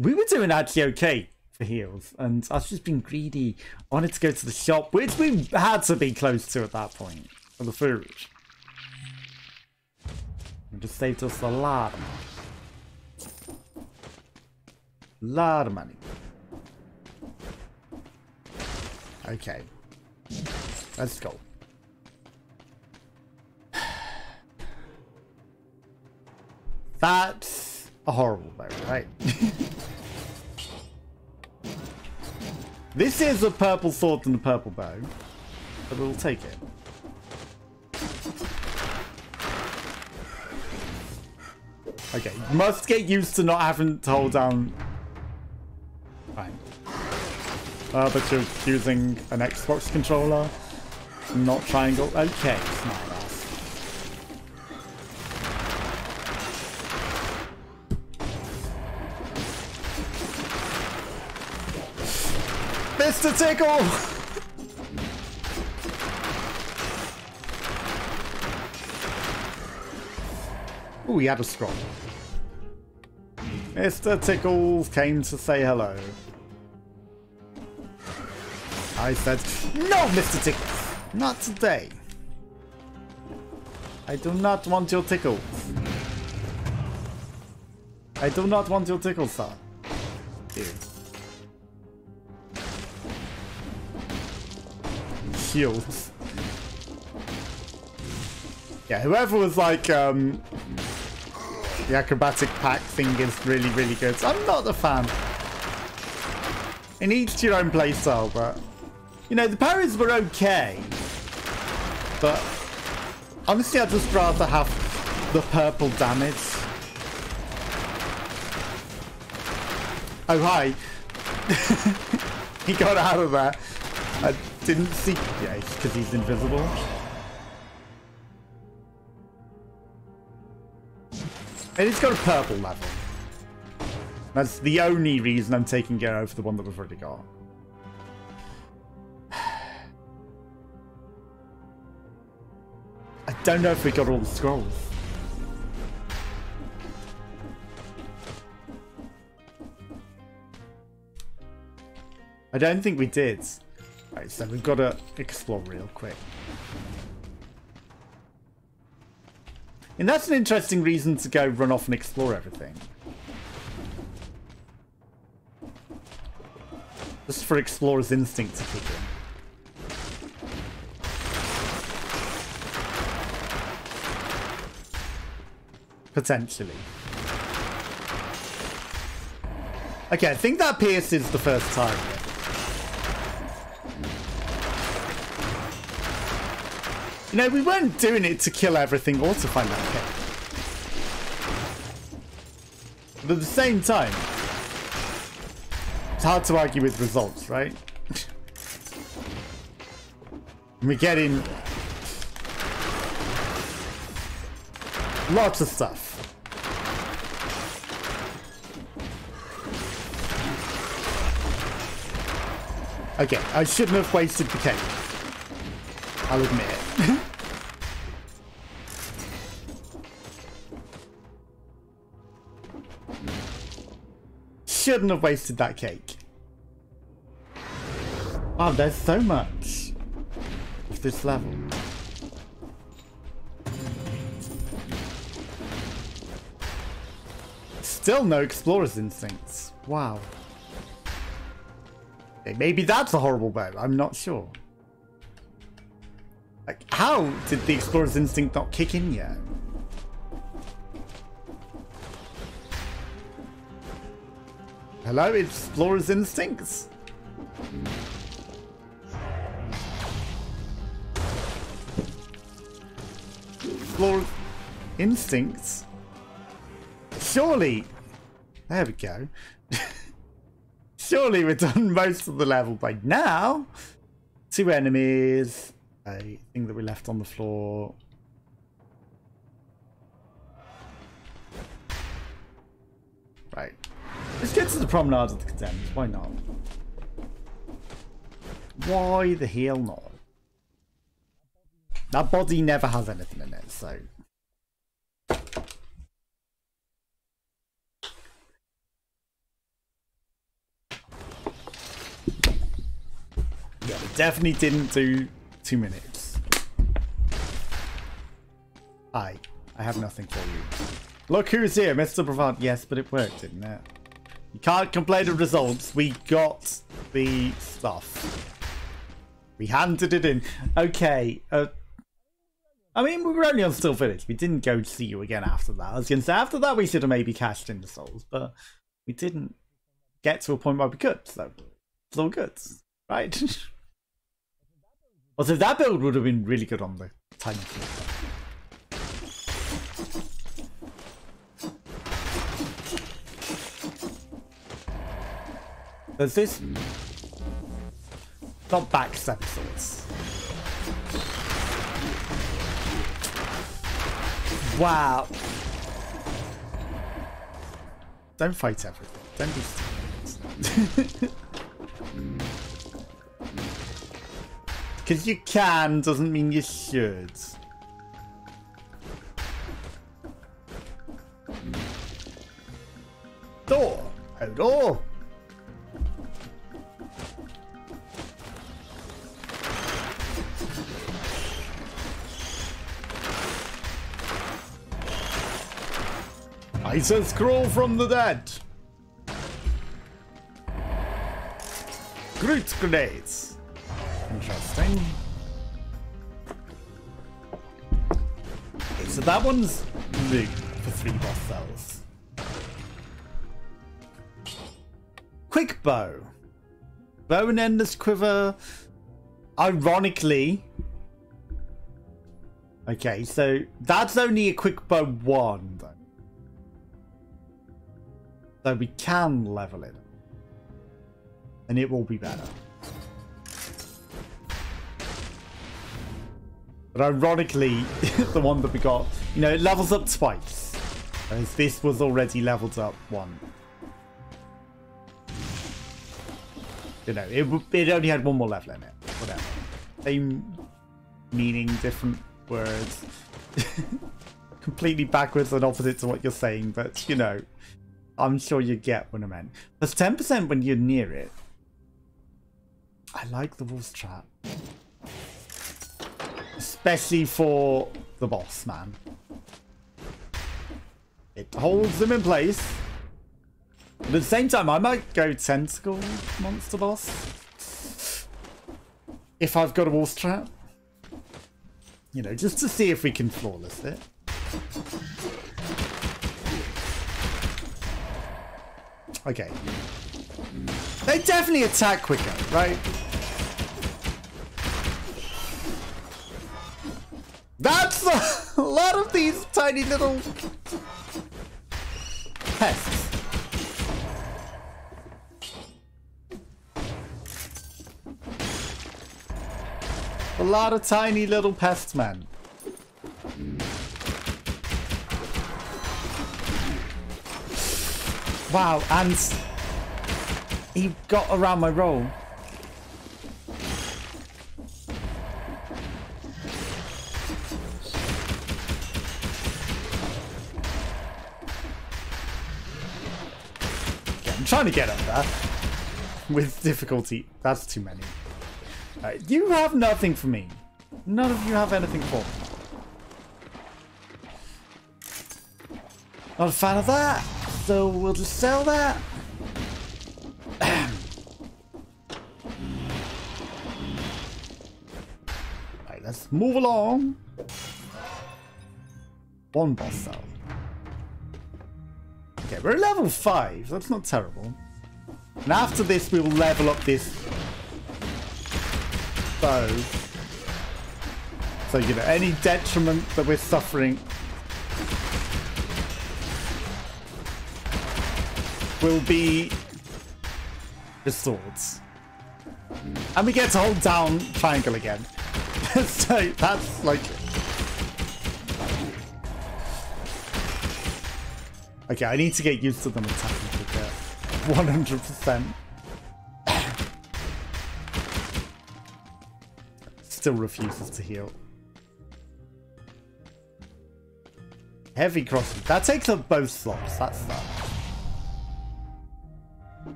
We were doing actually okay for heals, and I was just being greedy. I wanted to go to the shop, which we had to be close to at that point, for the food. It just saved us a lot of money. Lot of money. Okay. Let's go. That's a horrible bow, right? This is a purple sword and a purple bow, but we'll take it. Okay, must get used to not having to hold down. Fine. But you're using an Xbox controller, not triangle. Okay, smart ass. Mr. Tickle! Oh, he had a scroll. Mr. Tickles came to say hello. I said, no, Mr. Tickles, not today. I do not want your tickles. I do not want your tickles, sir. Here. Shields. Yeah, whoever was like, the acrobatic pack thing is really, really good. I'm not a fan. In each to your own playstyle, but you know, the parries were okay. But honestly, I'd just rather have the purple damage. Oh, hi. He got out of there. I didn't see. Yeah, because he's invisible. And it's got a purple level. That's the only reason I'm taking it over the one that we've already got. I don't know if we got all the scrolls. I don't think we did. Right, so we've got to explore real quick. And that's an interesting reason to go run off and explore everything. Just for Explorer's instinct to kick in. Potentially. Okay, I think that Pierce is the first target. You know, we weren't doing it to kill everything or to find that cave. But at the same time, it's hard to argue with results, right? We're getting lots of stuff. Okay, I shouldn't have wasted the cake. I'll admit it. Shouldn't have wasted that cake. Wow, there's so much of this level. Still no Explorer's instincts. Wow. Okay, maybe that's a horrible bet. I'm not sure. Like, how did the Explorer's instinct not kick in yet? Hello, Explorer's instincts? Explorer's instincts? Surely. There we go. Surely we've done most of the level by now. 2 enemies. A thing that we left on the floor. Right. Let's get to the Promenade of the Condemned. Why not? Why the hell not? That body never has anything in it, so... Yeah, we definitely didn't do 2 minutes. Hi, I have nothing for you. Look who's here, Mr. Bravant. Yes, but it worked, didn't it? You can't complain the results. We got the stuff. We handed it in. Okay. I mean, we were only on Still Village. We didn't go to see you again after that. I was going to say, after that, we should have maybe cashed in the souls. But we didn't get to a point where we could. So, it's all good. Right? Also, that build would have been really good on the tiny thing. There's this... Not backstep swords. Wow. Don't fight everything. Don't be stupid. Because you can doesn't mean you should. Door! Oh, door! I said scroll from the dead! Groot grenades! Interesting. Okay, so that one's new for 3 boss cells. Quick bow. Bow and endless quiver. Ironically. Okay, so that's only a quick bow 1 though. So we can level it. And it will be better. But ironically, the one that we got, you know, it levels up twice. Whereas this was already leveled up 1. You know, it only had 1 more level in it. Whatever. Same meaning, different words. Completely backwards and opposite to what you're saying, but you know, I'm sure you get what I meant. Plus 10% when you're near it. I like the wolf's trap. Especially for the boss, man. It holds them in place. But at the same time, I might go tentacle monster boss. If I've got a wolf's trap. You know, just to see if we can flawless it. Okay. They definitely attack quicker, right? That's a lot of these tiny little pests. A lot of tiny little pests, man. Wow, and he got around my roll. Okay, I'm trying to get up there with difficulty. That's too many. You have nothing for me. None of you have anything for me. Not a fan of that. So we'll just sell that. Right, let's move along. 1 boss cell. Okay, we're at level 5. That's not terrible. And after this, we will level up this bow. So, you know, any detriment that we're suffering will be restored. And we get to hold down triangle again. So that's like... Okay, I need to get used to them attacking quicker. 100%. Still refuses to heal. Heavy crossing. That takes up both slots. That's that.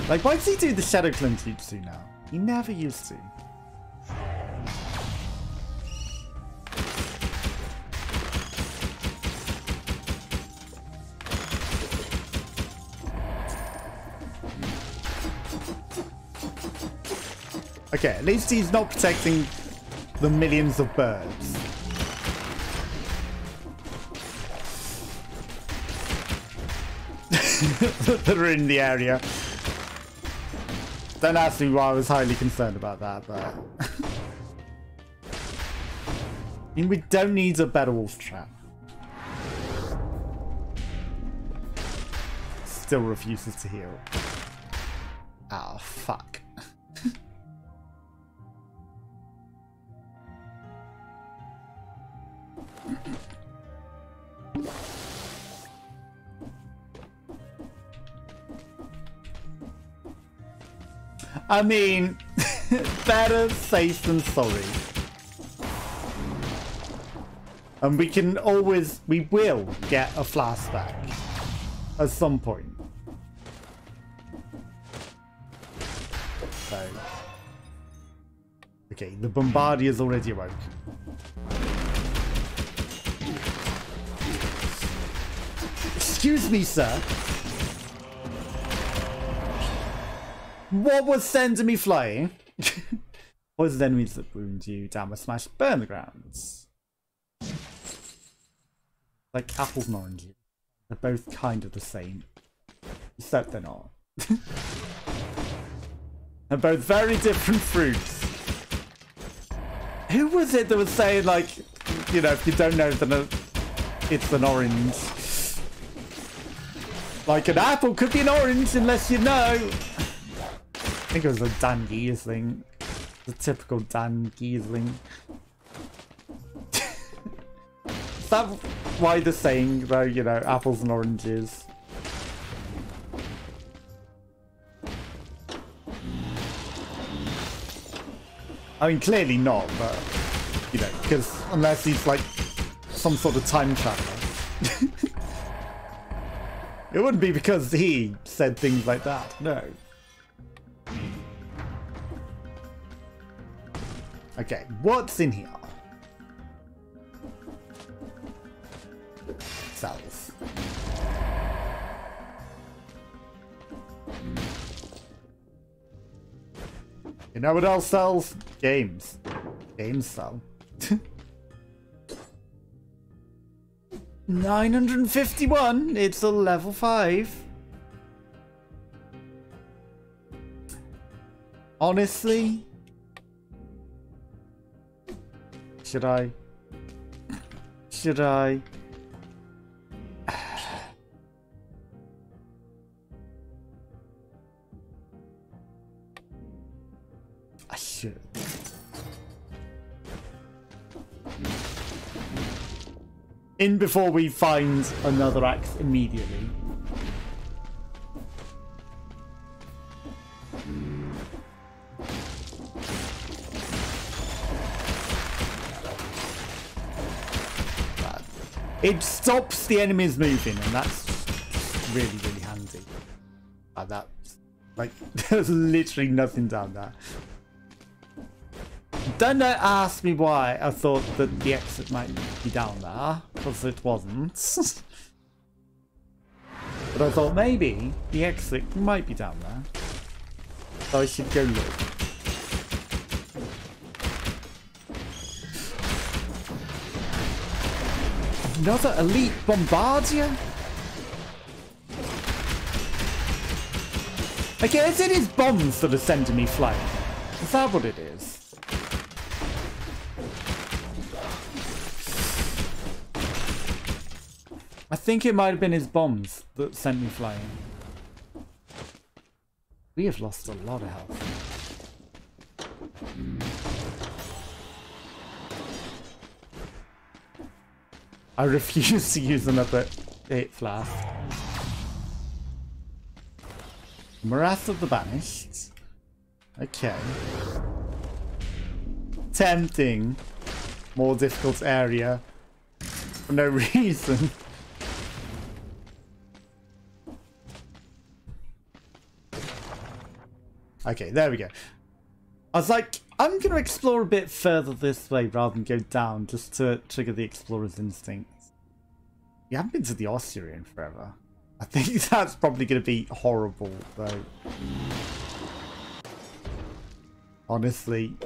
Like, why does he do the Shadow Clone Jutsu now? He never used to. Okay, at least he's not protecting the millions of birds. that are in the area. Don't ask me why I was highly concerned about that, but... I mean, we don't need a better wolf trap. Still refuses to heal. Oh, fuck. I mean, better safe than sorry. And we will get a flashback at some point. Okay, the Bombardier's already awoke. Excuse me, sir. What was sending me flying? Poison enemies that wound you. Downward smash. Burn the grounds. Like apples and oranges. They're both kind of the same. Except they're not. They're both very different fruits. Who was it that was saying, like, you know, if you don't know, then it's an orange. Like, an apple could be an orange unless you know. I think it was a Dan Giesling. The typical Dan Giesling. Is that why they're saying, though, you know, apples and oranges? I mean, clearly not, but, you know, because unless he's like some sort of time traveler. It wouldn't be because he said things like that, no. Okay, what's in here? Cells. You know what else sells? Games. Games sell. 951. It's a level 5. Honestly, should I? I should. In before we find another axe immediately. It stops the enemies moving, and that's really, really handy. Like that. Like, there's literally nothing down there. Don't ask me why I thought that the exit might be down there, because it wasn't. But I thought maybe the exit might be down there. So I should go look. Another elite bombardier? I guess it is bombs that are sending me flying. Is that what it is? I think it might have been his bombs that sent me flying. We have lost a lot of health. I refuse to use another 8 flask. Morass of the Banished. Okay. Tempting. More difficult area. For no reason. Okay, there we go. I was like, I'm going to explore a bit further this way rather than go down, just to trigger the explorer's instincts. We haven't been to the Ossuary in forever. I think that's probably going to be horrible, though. Honestly.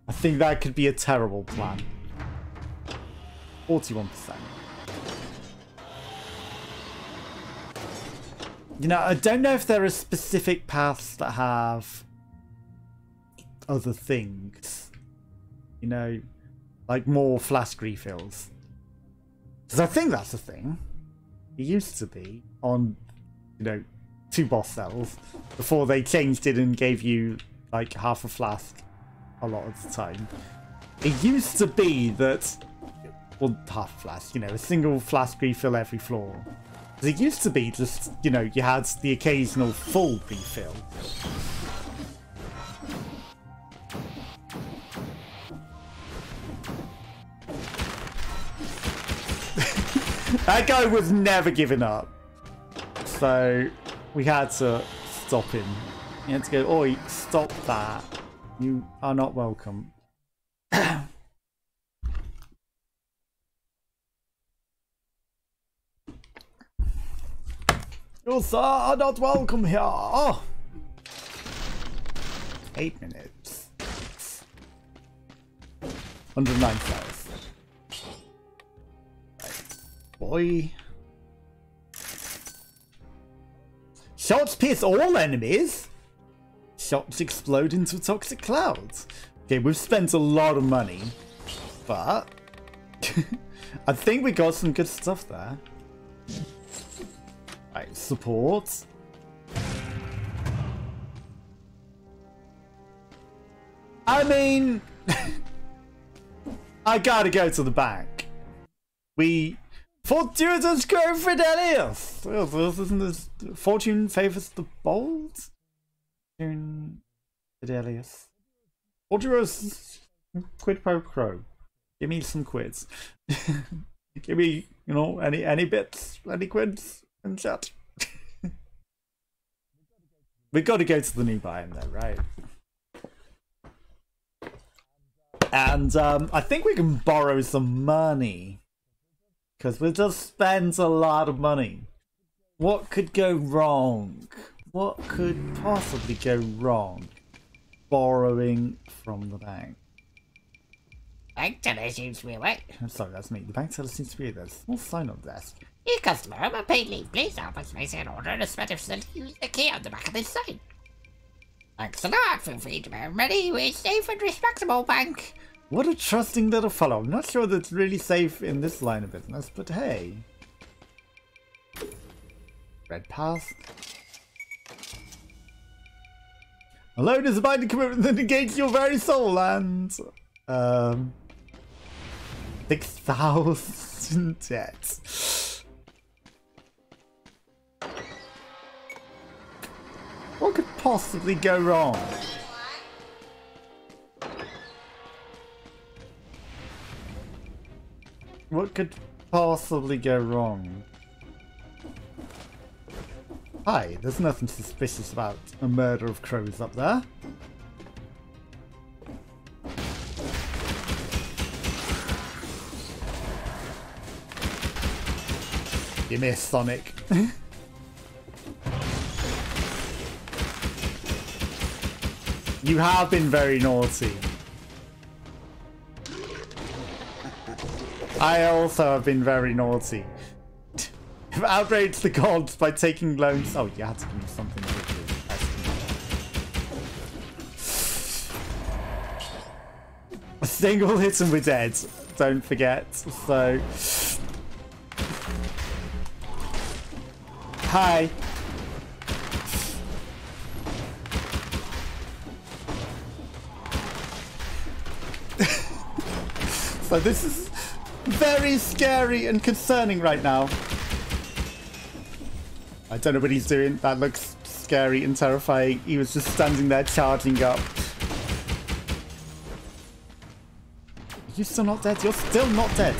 I think that could be a terrible plan. 41%. You know, I don't know if there are specific paths that have other things. You know, like more flask refills. Because I think that's a thing. It used to be on, you know, 2 boss cells before they changed it and gave you like half a flask a lot of the time. It used to be that, well, half a flask, you know, a single flask refill every floor. It used to be just, you know, you had the occasional full refill. That guy was never giving up. So we had to stop him. You had to go, oi, stop that. You are not welcome. You, sir, are not welcome here. Oh. 8 minutes. 109 cells. Right. Boy. Shots pierce all enemies. Shots explode into toxic clouds. Okay, we've spent a lot of money, but I think we got some good stuff there. Right, support. I mean, I gotta go to the bank. Fortuitous grow Fidelius! Isn't this fortune favors the bold? Fidelius. Fortuitous quid pro quo. Give me some quids. Give me, you know, any bits, any quids, and chat. We gotta go to the new biome though, right? And I think we can borrow some money. Because we just spent a lot of money. What could go wrong? What could possibly go wrong? Borrowing from the bank. Bank teller seems to be away. I'm sorry, that's me. The bank teller seems to be there. Small sign on desk. Dear customer, I'm a paid leave. Please help us place an order and a spread facility. Use the key on the back of this sign. Thanks a lot. Feel free to be ready. We're safe and respectable bank. What a trusting little fellow. I'm not sure that's really safe in this line of business, but hey. Red pass. A loan is a binding commitment that engages your very soul and 6,000 debt. What could possibly go wrong? What could possibly go wrong? Hi, there's nothing suspicious about a murder of crows up there. You missed, Sonic. You have been very naughty. I also have been very naughty. I've outraged the gods by taking loans. Oh, you had to give me something ridiculous. A single hit and we're dead. Don't forget. So. Hi. So this is very scary and concerning right now. I don't know what he's doing. That looks scary and terrifying. He was just standing there charging up. You're still not dead? You're still not dead.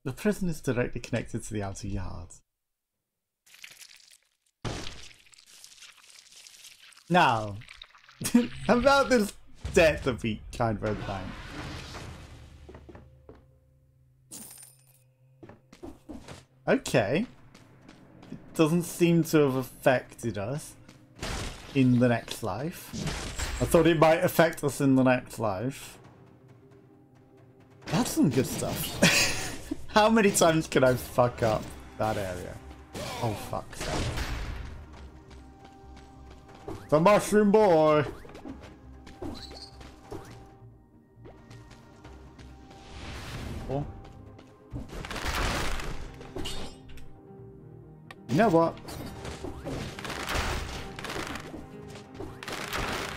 The prison is directly connected to the outer yard. Now, about this debt that we kind of owed the bank. Okay. It doesn't seem to have affected us in the next life. I thought it might affect us in the next life. That's some good stuff. How many times can I fuck up that area? Oh, fuck. The mushroom boy! Oh. You know what?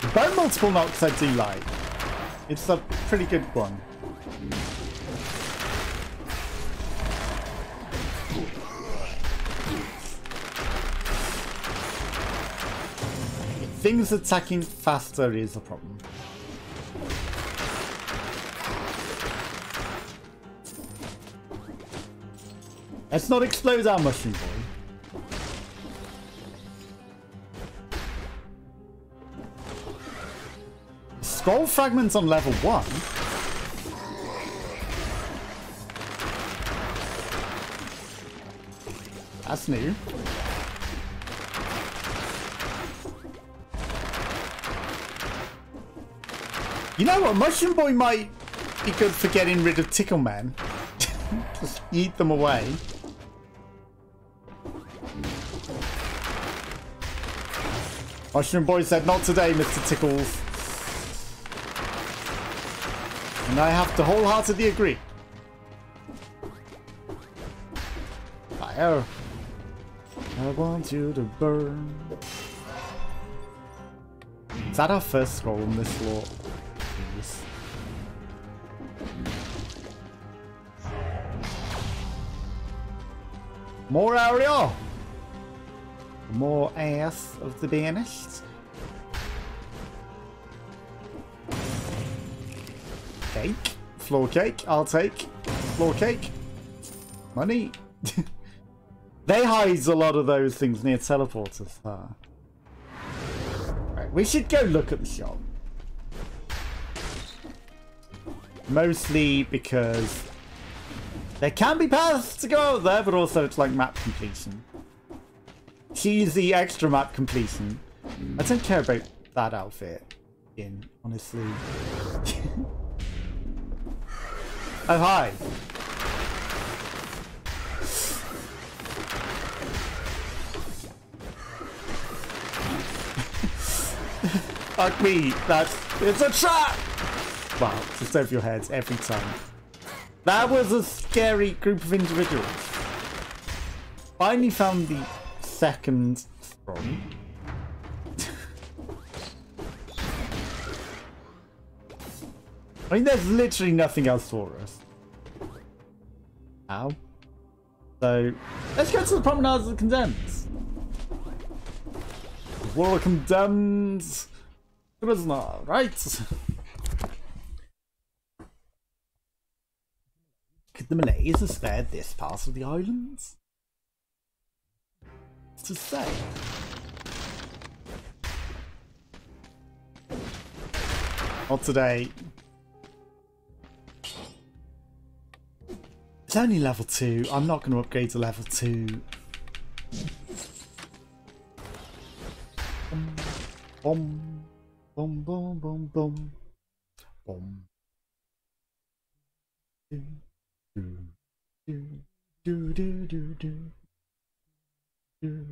The bone multiple knocks I do like. It's a pretty good one. Things attacking faster is a problem. Let's not explode our mushroom boy. Scroll fragments on level 1. That's new. You know what? Mushroom Boy might be good for getting rid of Tickle Men. Just eat them away. Mushroom Boy said, not today, Mr. Tickles. And I have to wholeheartedly agree. Fire. I want you to burn. Is that our first scroll on this floor? Please. More area! More ass of the banished. Cake. Floor cake. I'll take. Floor cake. Money. They hide a lot of those things near teleporters. Huh? Right, we should go look at the shop. Mostly because there can be paths to go out there, but also it's like map completion. Cheesy extra map completion. I don't care about that outfit, honestly. Oh, hi. Fuck me, it's a trap! Wow, just over your heads every time. That was a scary group of individuals. Finally found the second scroll. I mean, there's literally nothing else for us. Ow. So, let's go to the Promenade of the Condemned. Wall of Condemned. Prisoner, right? Could the Malays have spared this part of the islands? To say. Not today. It's only level 2. I'm not going to upgrade to level 2. Boom. Boom, boom, boom, boom. Boom. Do, do, do, do, do, do, do.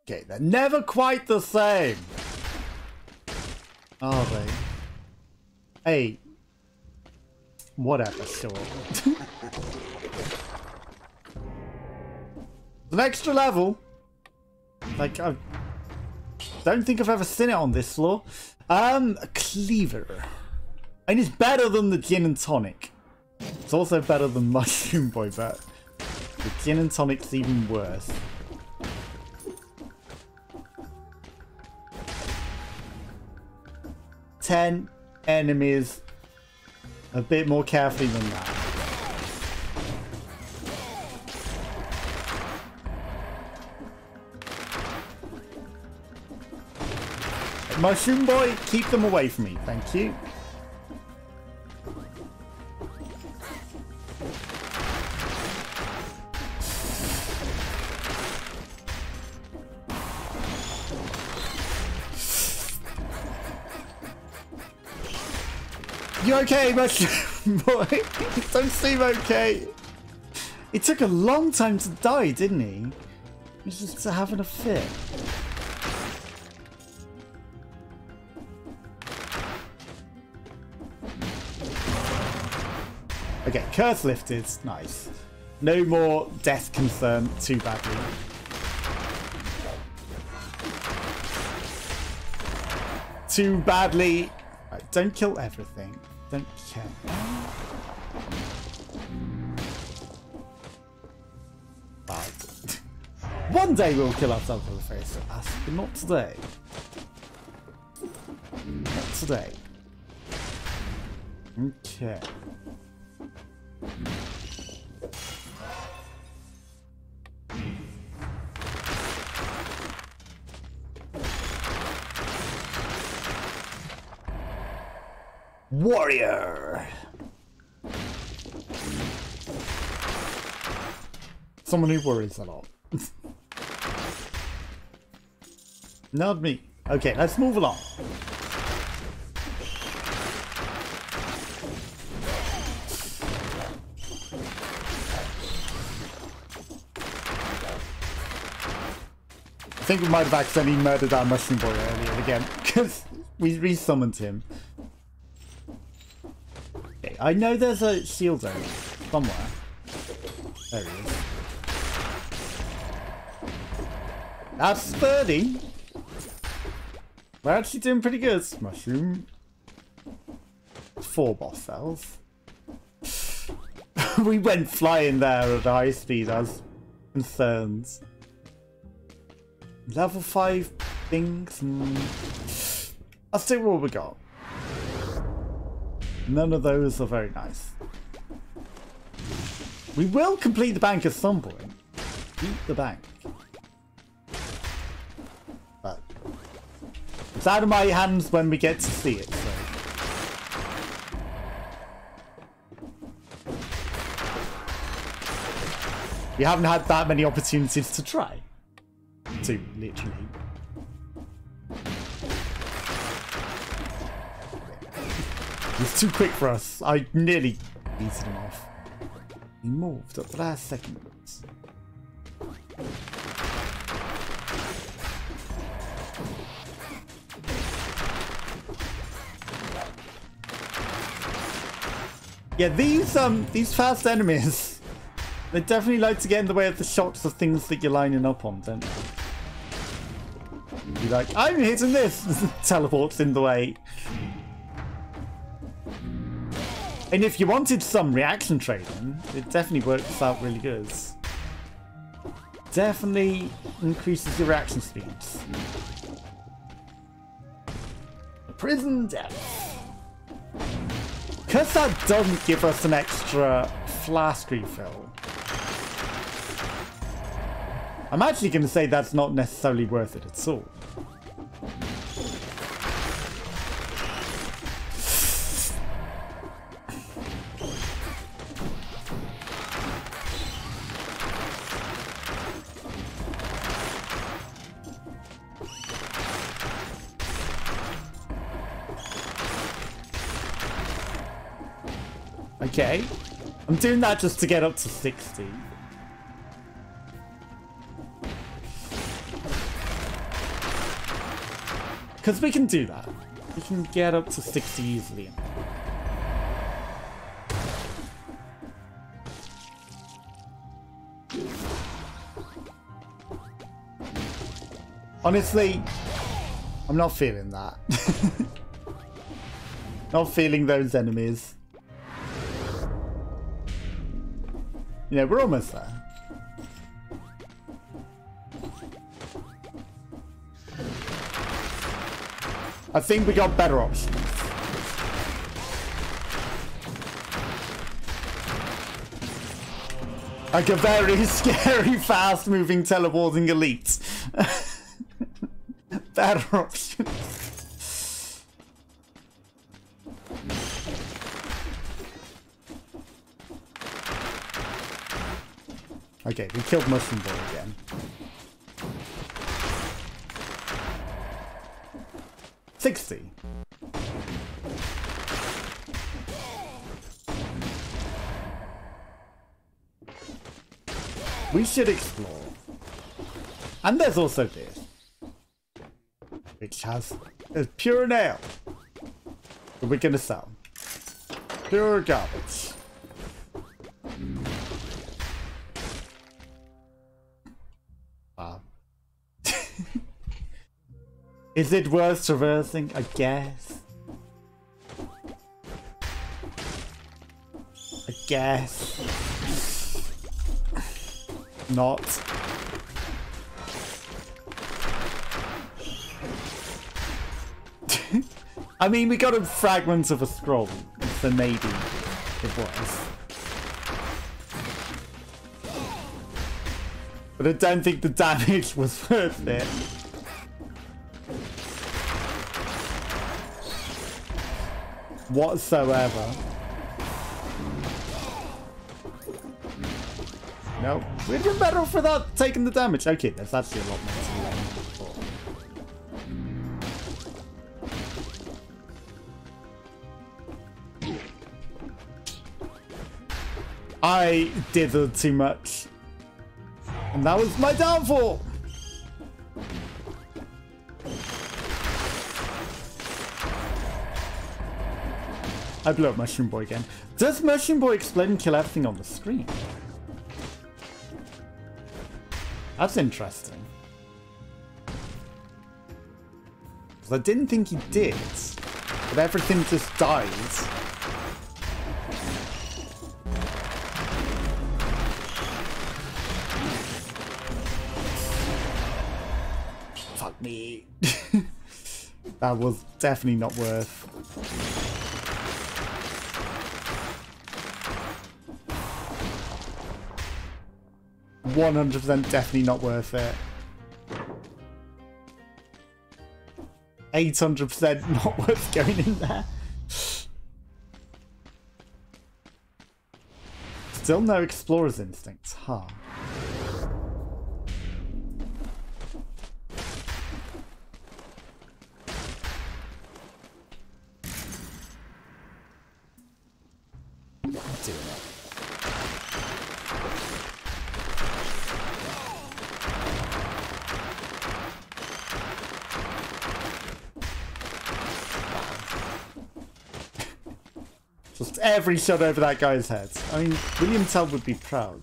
Okay, they're never quite the same. Are they? Hey. Whatever, sure. An extra level. Like, I don't think I've ever seen it on this floor. A cleaver. And it's better than the gin and tonic. It's also better than Mushroom Boy, but the gin and tonic's even worse. Ten enemies. A bit more carefully than that. Mushroom Boy, keep them away from me, thank you. You okay, Mushroom Boy? You don't seem okay. It took a long time to die, didn't he? He was just having a fit. Okay, curse lifted. Nice. No more death concern too badly. Too badly. Right, don't kill everything. Don't care. Right. One day we'll kill ourselves with a face of acid, but not today. Not today. Okay. Warrior! Someone who worries a lot. Not me. Okay, let's move along. I think we might have accidentally murdered our mushroom boy earlier again, because we resummoned him. Okay, I know there's a shield zone somewhere. There he is. That's 30. We're actually doing pretty good. Mushroom. 4 boss cells. We went flying there at high speed. I was concerned. Level 5 things. Let's see what we got. None of those are very nice. We will complete the bank at some point. Beat the bank. But it's out of my hands when we get to see it. So. We haven't had that many opportunities to try. To, literally. He's too quick for us. I nearly beaten him off. He moved at the last second. Yeah, these fast enemies, they definitely like to get in the way of the shots of things that you're lining up on, don't they? Be like, I'm hitting this! Teleports in the way. And if you wanted some reaction trading, it definitely works out really good. Definitely increases your reaction speeds. Prison death. Because that doesn't give us an extra flask refill. I'm actually going to say that's not necessarily worth it at all. Okay, I'm doing that just to get up to 60. Because we can do that. We can get up to 60 easily. Honestly, I'm not feeling that. Not feeling those enemies. You know, we're almost there. I think we got better options. Like a very scary, fast-moving, teleporting elite. Better options. Okay, we killed Mushroom Boy again. $60. We should explore. And there's also this, which has pure nail that we're gonna sell. Pure garbage. Is it worth traversing? I guess. I guess. Not. I mean, we got a fragment of a scroll, so maybe it was. But I don't think the damage was worth it. Whatsoever. No, we'd been better off without taking the damage. Okay, there's actually a lot more to learn before. I dithered too much. And that was my downfall. I blew up Mushroom Boy again. Does Mushroom Boy explode and kill everything on the screen? That's interesting. Because I didn't think he did. But everything just dies. Fuck me. That was definitely not worth. $100% definitely not worth it. 800% not worth going in there. Still no explorer's instincts, huh? I'm doing it. Just every shot over that guy's head. I mean, William Tell would be proud.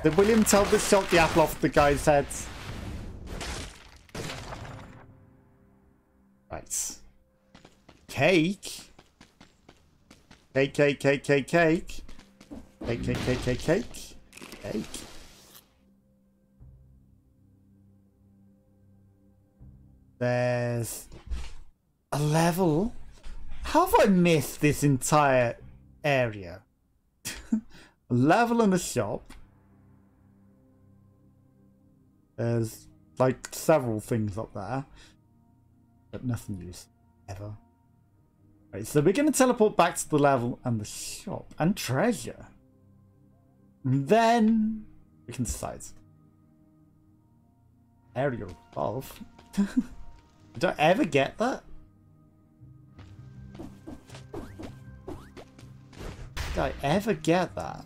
Did William Tell just shot the apple off the guy's head? Right. Cake. Cake, cake, cake, cake, cake. Cake, cake, cake, cake, cake. Cake. There's a level. How have I missed this entire area? A level and a shop. There's like several things up there. But nothing useful ever. Right, so we're going to teleport back to the level and the shop. And treasure. And then we can decide. Area above. Did I ever get that? Did I ever get that?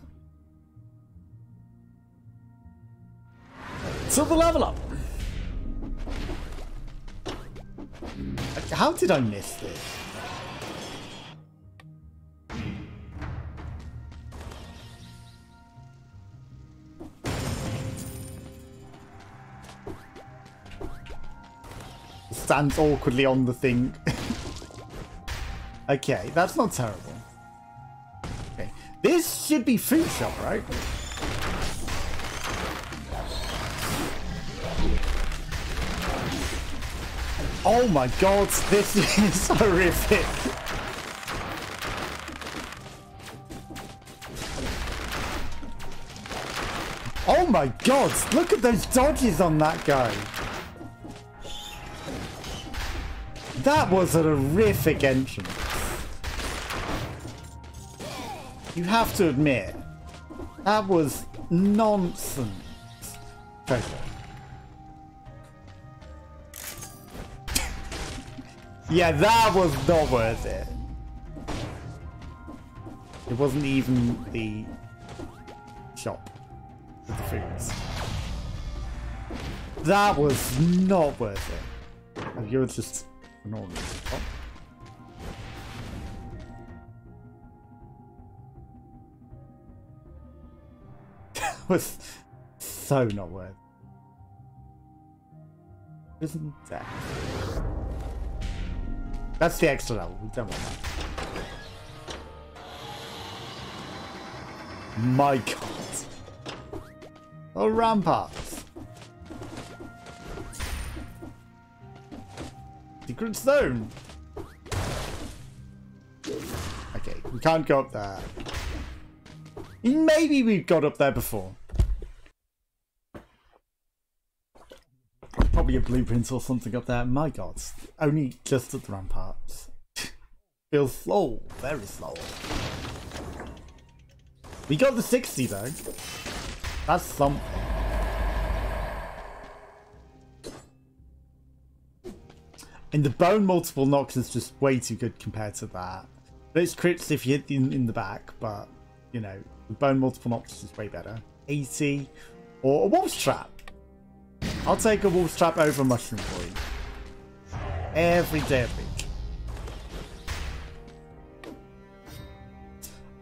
So the level up. How did I miss this? Stands awkwardly on the thing. Okay, that's not terrible. Okay, this should be food shop, right? Oh my god, this is horrific. Oh my god, look at those dodges on that guy. That was a horrific entrance. You have to admit, that was nonsense. Treasure. Yeah, that was not worth it. It wasn't even the shop with the foods. That was not worth it. Oh, you're just an ordinary shop. That was so not worth it. Isn't that? That's the extra level. We don't want that. My god. Oh, ramparts. Secret zone. Okay, we can't go up there. Maybe we've got up there before. probably a blueprint or something up there. My god, only just at the ramparts. Feels slow, very slow. We got the 60 though. That's something. And the bone multiple knocks is just way too good compared to that. Those crits if you hit in the back, but you know, the bone multiple knocks is way better. 80 or a wolf's trap. I'll take a wolf's trap over a mushroom for you. Every day of the week.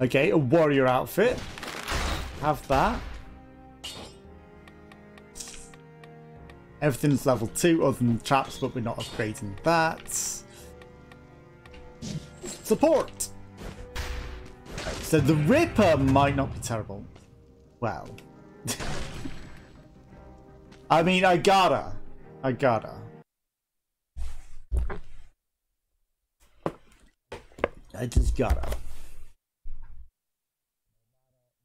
Okay, a warrior outfit. Have that. Everything's level 2 other than traps, but we're not upgrading that. Support! So the Ripper might not be terrible. Well. I mean, I gotta. I just gotta.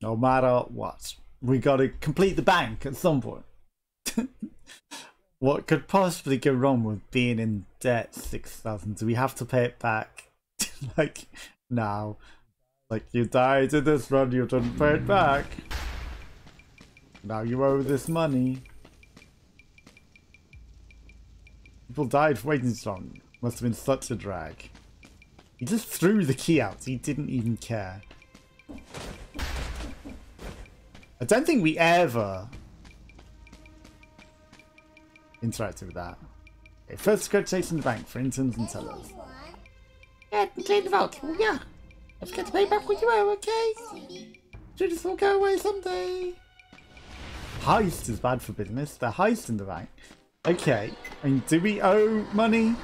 No matter what. We gotta complete the bank at some point. What could possibly go wrong with being in debt 6,000? Do we have to pay it back? Like, now. Like, you died in this run, you didn't pay it back. Now you owe this money. People died for waiting so long. Must have been such a drag. He just threw the key out. He didn't even care. I don't think we ever interacted with that. Okay, first go chasing the bank for interns and tellers. Yeah, clean the vault. Oh, yeah. Don't forget to pay back what you owe, okay? Should this all go away someday? Heist is bad for business. They're heisting the bank. Okay. And do we owe money?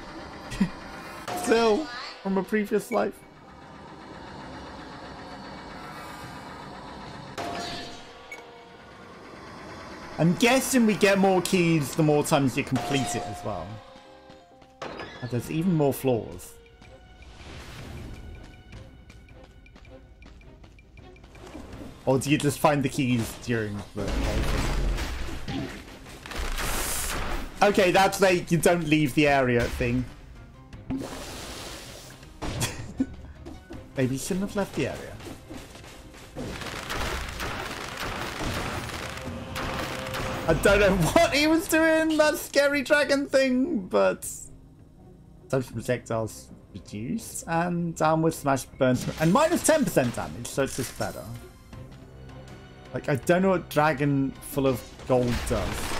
Still from a previous life? I'm guessing we get more keys the more times you complete it as well. And there's even more floors. Or do you just find the keys during the whole thing? Okay, that's like you don't leave the area thing. Maybe you shouldn't have left the area. I don't know what he was doing, that scary dragon thing, but social projectiles reduced and downward smash burns and minus 10% damage, so it's just better. Like, I don't know what dragon full of gold does.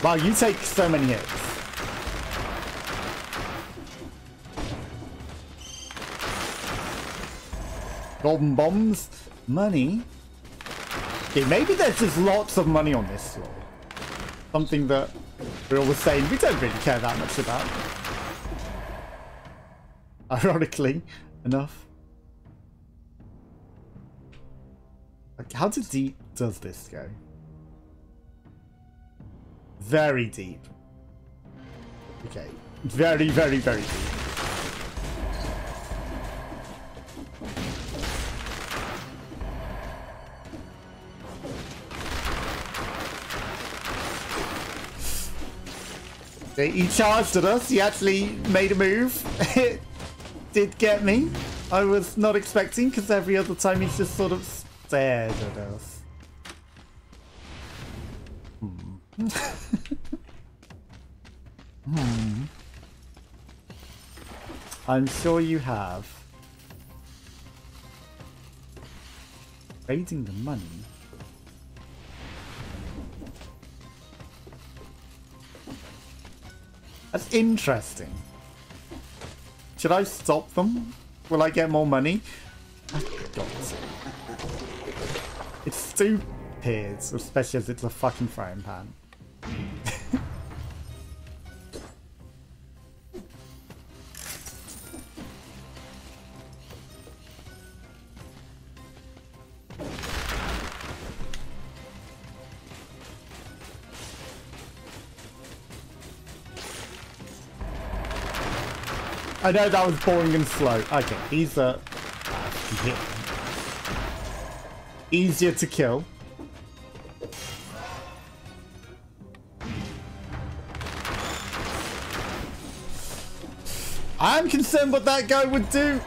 Wow, you take so many hits. Golden bombs, money. Okay, maybe there's just lots of money on this floor. Something that we're always saying we don't really care that much about. Ironically enough. Like, how deep does this go? Very deep. Okay. Very, very, very deep. He charged at us. He actually made a move. It did get me. I was not expecting because every other time he's just sort of stared at us. I'm sure you have. Raiding the money. That's interesting. Should I stop them? Will I get more money? God. It's stupid, especially as it's a fucking frying pan. I know that was boring and slow. Okay, he's a... easier to kill. I'm concerned what that guy would do.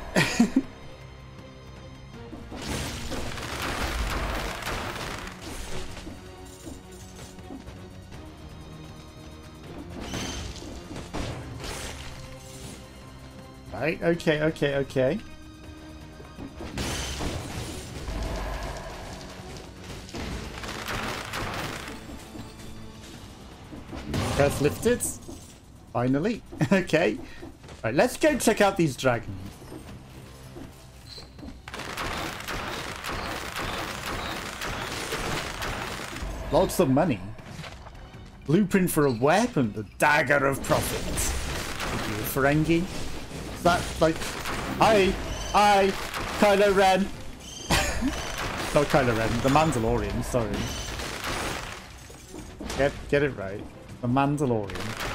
Right, okay. Curse lifted. Finally. Okay. Right, let's go check out these dragons. Lots of money. Blueprint for a weapon, the dagger of profit. Ferengi. Is that like... I, Kylo Ren. Not Kylo Ren, the Mandalorian, sorry. Get it right. The Mandalorian.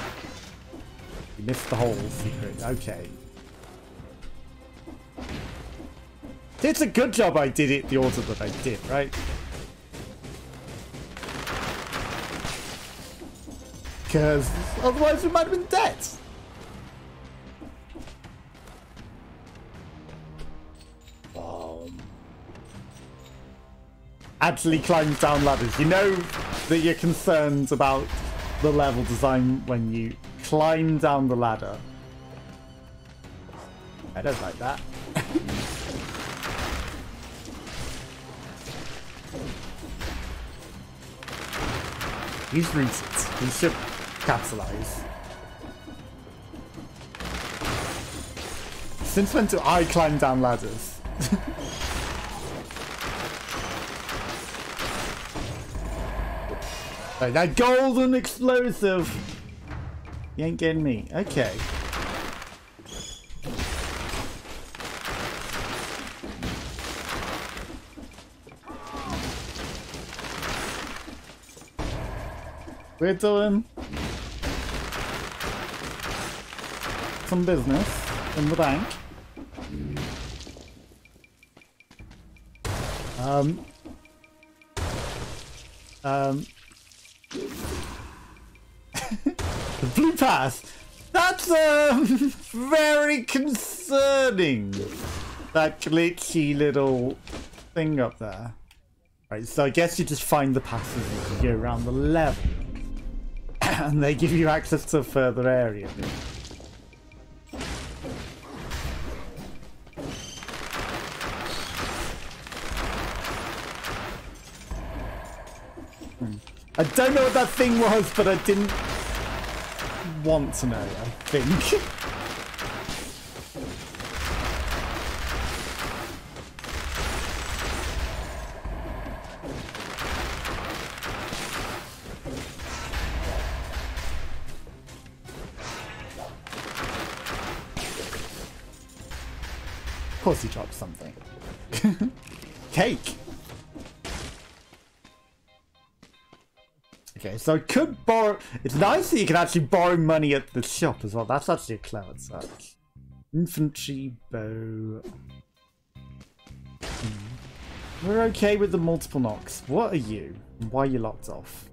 You missed the whole secret. Okay. It's a good job I did it the order that I did, right? Because otherwise we might have been dead. Actually climbs down ladders. You know that you're concerned about the level design when you climb down the ladder. I don't like that. He's rooted. He should capitalize. Since when do I climb down ladders? Right, that golden explosive. You ain't getting me. Okay. We're doing some business in the bank. The blue pass. That's very concerning. That glitchy little thing up there. Right, so I guess you just find the passes as you go around the level. And they give you access to a further area. I don't know what that thing was, but I didn't want to know, I think. Of course he dropped something. Cake! Okay, so I could borrow... It's nice that you can actually borrow money at the shop as well. That's actually a clever touch. Infantry bow. We're okay with the multiple knocks. What are you? And why are you locked off?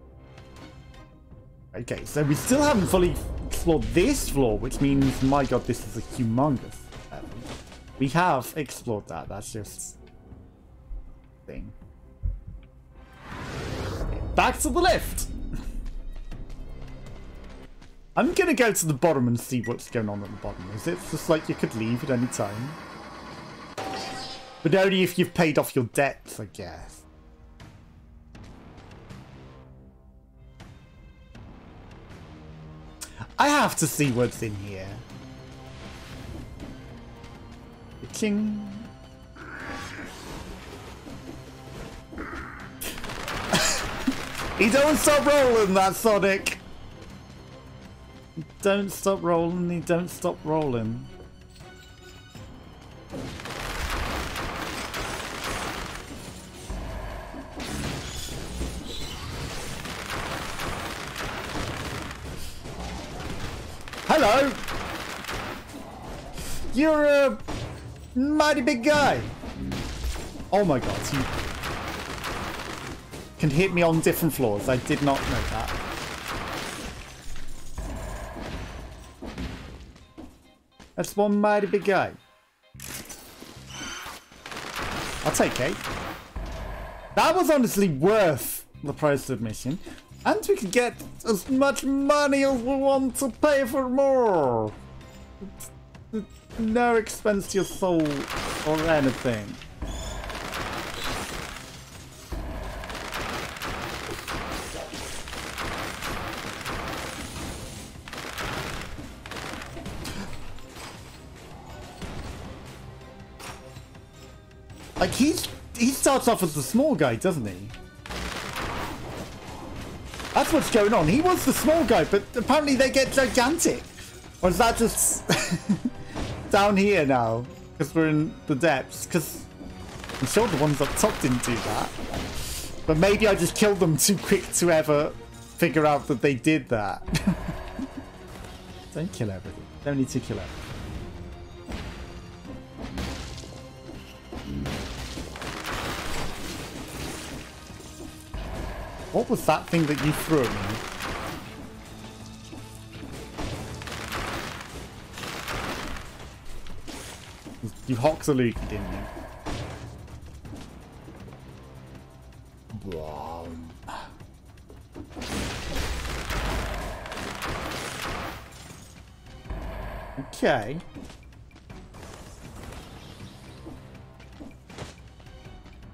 Okay, so we still haven't fully explored this floor, which means, my god, this is a humongous level. We have explored that. That's just... thing. Back to the lift! I'm gonna go to the bottom and see what's going on at the bottom. Is it just like you could leave at any time? But only if you've paid off your debts, I guess. I have to see what's in here. Ching. He don't stop rolling, that Sonic. Don't stop rolling, he don't stop rolling. Hello! You're a mighty big guy. Oh my god, can hit me on different floors. I did not know that. That's one mighty big guy. I'll take 8. That was honestly worth the price of admission. And we can get as much money as we want to pay for more. It's no expense to your soul or anything. Like he starts off as the small guy, doesn't he? That's what's going on. He was the small guy, but apparently they get gigantic. Or is that just down here now? Because we're in the depths. Because I'm sure the ones up top didn't do that. But maybe I just killed them too quick to ever figure out that they did that. Don't kill everything. Don't need to kill everything. What was that thing that you threw at me? You hocked a Luke, didn't you? Okay.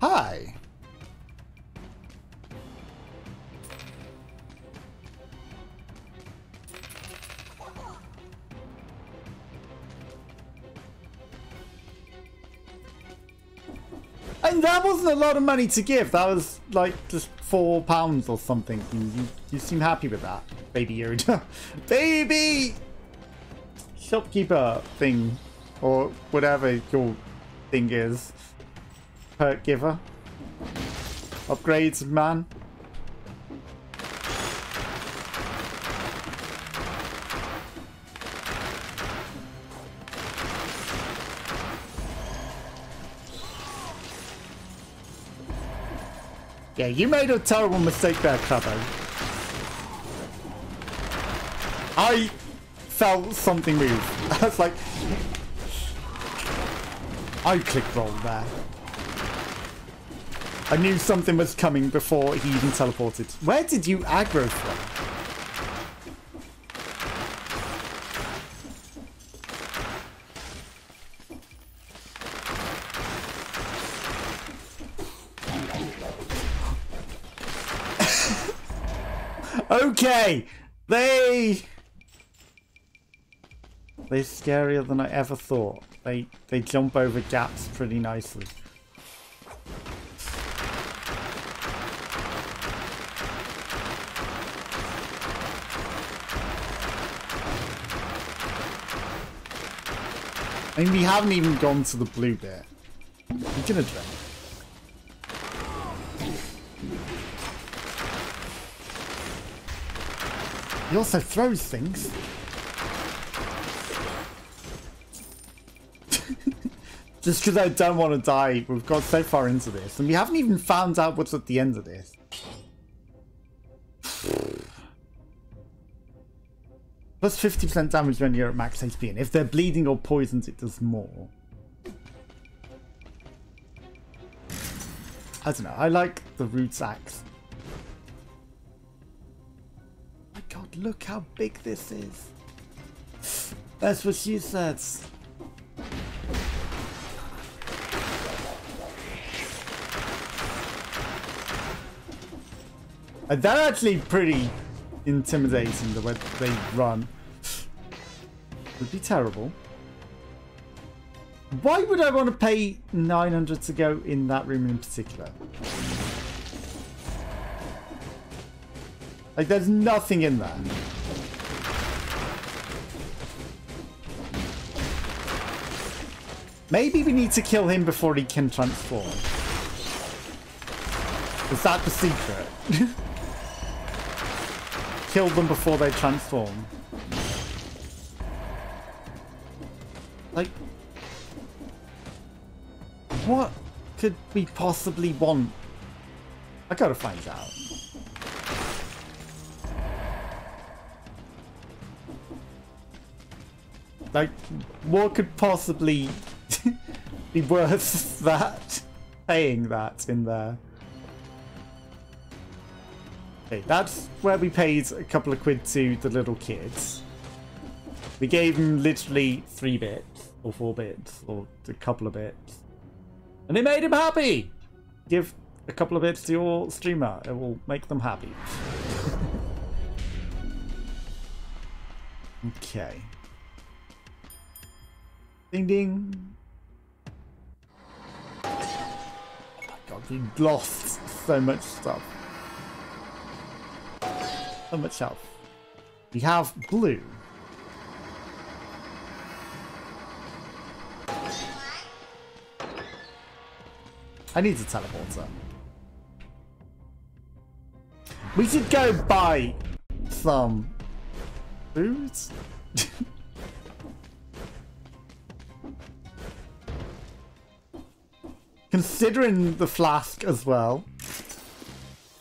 Hi. And that wasn't a lot of money to give. That was like just £4 or something. You seem happy with that, baby Yoda. Baby shopkeeper thing, or whatever your thing is. Perk giver. Upgrades man. Yeah, you made a terrible mistake there, Crabbo. I felt something move. I was like... I clicked roll there. I knew something was coming before he even teleported. Where did you aggro from? Okay, they're scarier than I ever thought. They jump over gaps pretty nicely. I mean, we haven't even gone to the blue bit. We're gonna drink. He also throws things. Just because I don't want to die, we've got so far into this, and we haven't even found out what's at the end of this. Plus 50% damage when you're at max HP, and if they're bleeding or poisoned, it does more. I don't know, I like the roots axe. Oh my god, look how big this is. That's what she said. And they're actually pretty intimidating, the way they run. Would be terrible. Why would I want to pay 900 to go in that room in particular? Like, there's nothing in there. Maybe we need to kill him before he can transform. Is that the secret? Kill them before they transform. Like, what could we possibly want? I gotta find out. Like, what could possibly be worth that? Paying that in there. Okay, that's where we paid a couple of quid to the little kids. We gave them literally 3 bits, or 4 bits, or a couple of bits. And it made him happy! Give a couple of bits to your streamer, it will make them happy. Okay. Ding ding. Oh my god, we lost so much stuff. So much health. We have blue. I need a teleporter. We should go buy some food. Considering the flask as well.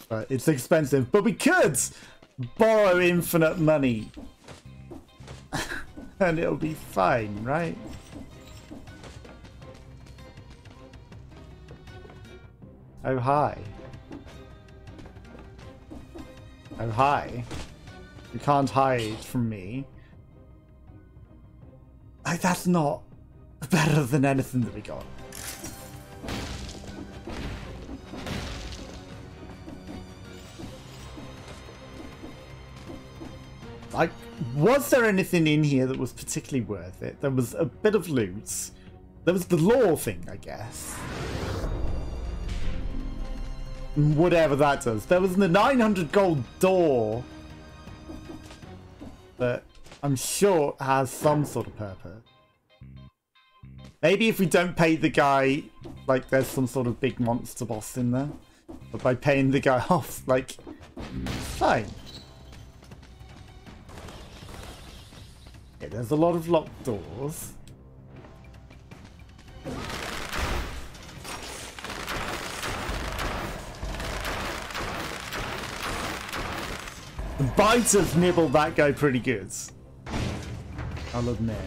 But it's expensive. But we could borrow infinite money. And it'll be fine, right? Oh, hi. Oh, hi. You can't hide from me. Like, that's not better than anything that we got. Like, was there anything in here that was particularly worth it? There was a bit of loot. There was the lore thing, I guess. Whatever that does. There was the 900 gold door that I'm sure has some sort of purpose. Maybe if we don't pay the guy, like there's some sort of big monster boss in there. But by paying the guy off, like, fine. Okay, there's a lot of locked doors. The biters nibbled that guy pretty good, I'll admit.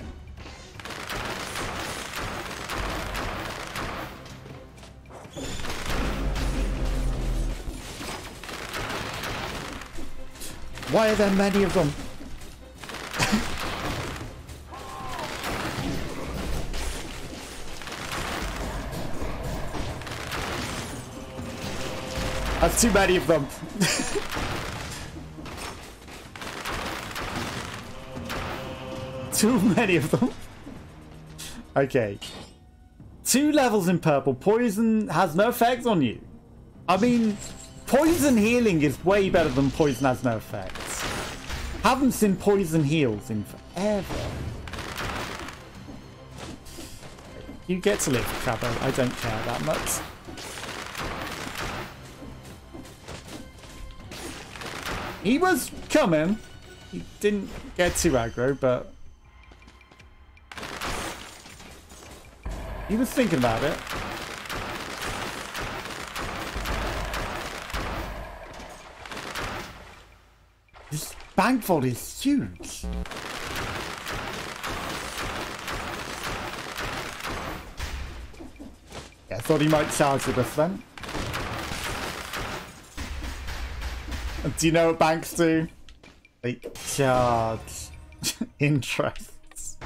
Why are there many of them? That's too many of them. Too many of them. Okay. 2 levels in purple. Poison has no effect on you. I mean, poison healing is way better than poison has no effect. Haven't seen poison heals in forever. You get to live, Crabbo. I don't care that much. He was coming. He didn't get too aggro, but he was thinking about it. This bank vault is huge. Yeah, I thought he might charge with us then. Do you know what banks do? They charge interests.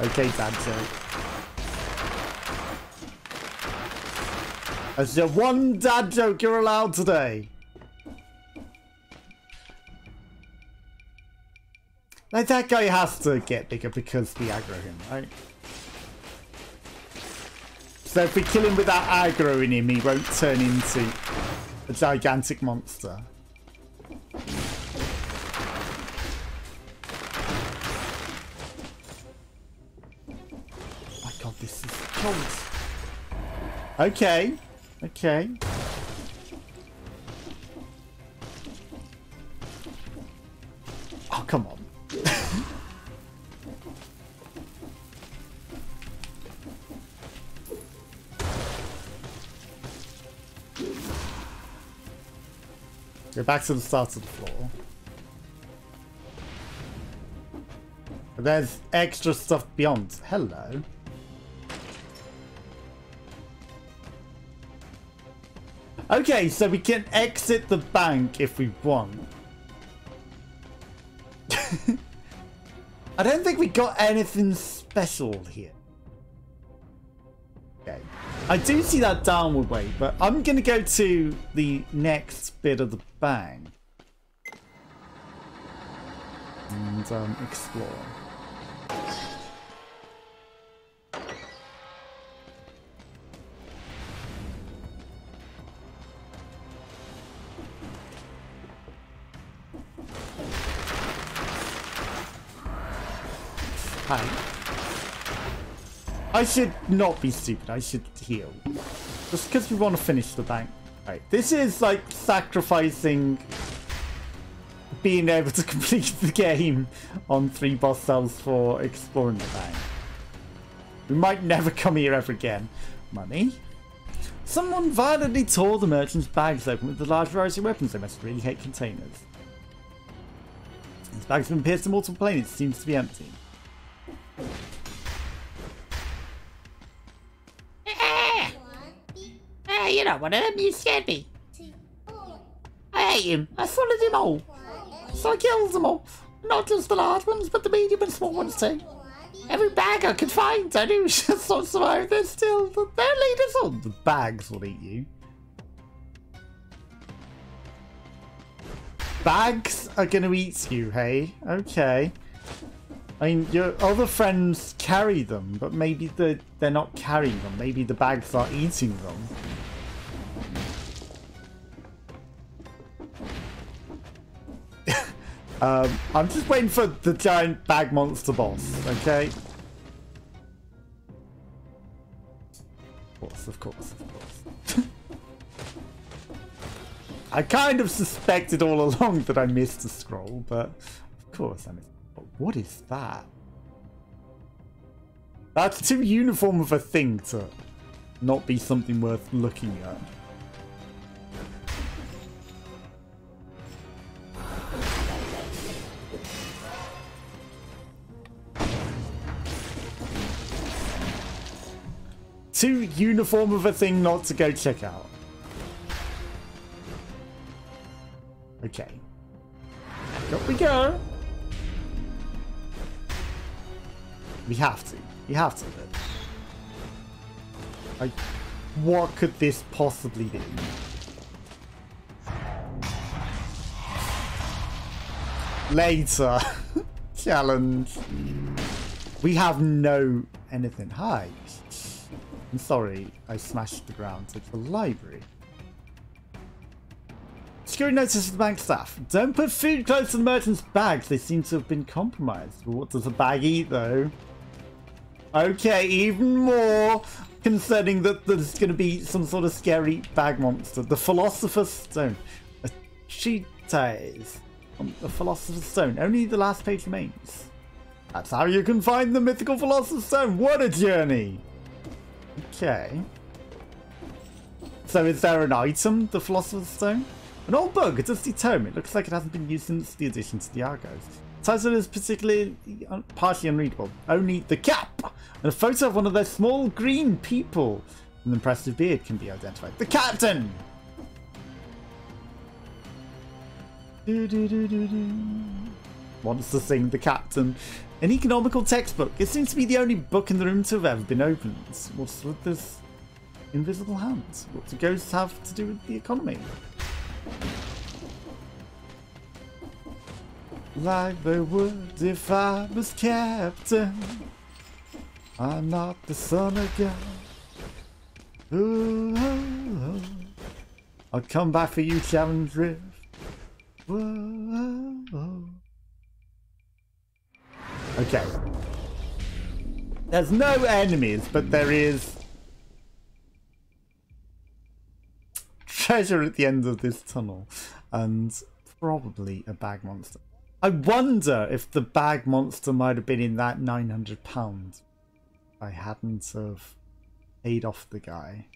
Okay, dad joke. That's your one dad joke you're allowed today. Like, that guy has to get bigger because we aggro him, right? So if we kill him without aggroing him, he won't turn into a gigantic monster. Oh my god, this is cold. Okay. Okay. Oh, come on. Go back to the start of the floor. But there's extra stuff beyond. Hello. Okay, so we can exit the bank if we want. I don't think we got anything special here. Okay. I do see that downward way, but I'm going to go to the next bit of the bank. And explore. Hi. I should not be stupid. I should heal. Just because we want to finish the bank. Right. This is like sacrificing being able to complete the game on 3 boss cells for exploring the bank. We might never come here ever again. Money? Someone violently tore the merchant's bags open with the large variety of weapons. They must really hate containers. This bag's been pierced in multiple planes. It seems to be empty. You're not one of them. You scared me. I ate him. I swallowed him all. So I killed them all. Not just the large ones, but the medium and small ones too. Every bag I could find, I knew just not survive. They're still the leaders on. The bags will eat you. Bags are going to eat you, hey? Okay. I mean, your other friends carry them, but maybe they're not carrying them. Maybe the bags are eating them. I'm just waiting for the giant bag monster boss, okay? Of course. I kind of suspected all along that I missed a scroll, but of course I missed. What is that? That's too uniform of a thing to not be something worth looking at. Too uniform of a thing not to go check out. Okay. Up we go. We have to. You have to. Like, what could this possibly be? Later. Challenge. We have no anything. Hi. I'm sorry, I smashed the ground. It's the library. Security notice to the bank staff. Don't put food close to the merchant's bags. They seem to have been compromised. What does a bag eat, though? Okay, even more concerning that there's going to be some sort of scary bag monster. The Philosopher's Stone. A treatise on the Philosopher's Stone. Only the last page remains. That's how you can find the mythical Philosopher's Stone. What a journey! Okay. So is there an item, the Philosopher's Stone? An old book, a dusty tome. It looks like it hasn't been used since the addition to the Argos. The title is particularly partially unreadable. Only the cap and a photo of one of those small green people with an impressive beard can be identified. The captain! Wants to sing the captain. An economical textbook. It seems to be the only book in the room to have ever been opened. What's with this invisible hand? What do ghosts have to do with the economy? Like they would if I was captain. I'm not the son of God. Ooh, oh, oh. I'll come back for you, challenge Rift. Whoa, oh, oh. Okay. There's no enemies, but there is treasure at the end of this tunnel. And probably a bag monster. I wonder if the bag monster might have been in that £900. I hadn't have paid off the guy.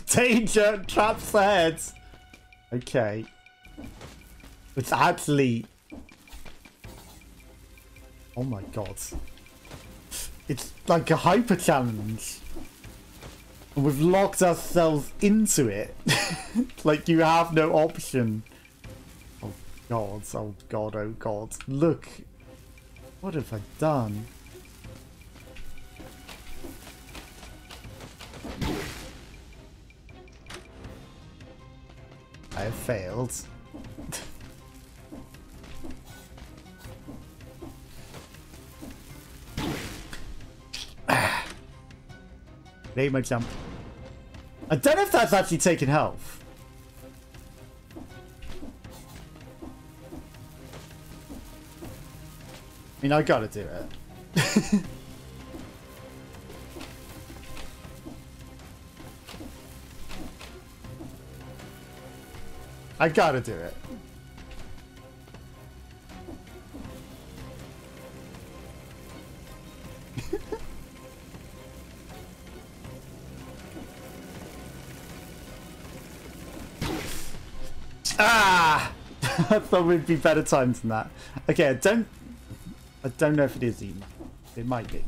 Danger! Traps ahead! Okay. It's actually... Oh my god. It's like a hyper challenge. And we've locked ourselves into it. Like you have no option. Oh god, oh god, oh god. Look. What have I done? I have failed. Made my jump. I don't know if that's actually taken health. I mean, I gotta do it. I gotta do it. Ah! I thought we'd be better times than that. Okay, I don't know if it is even. It might be.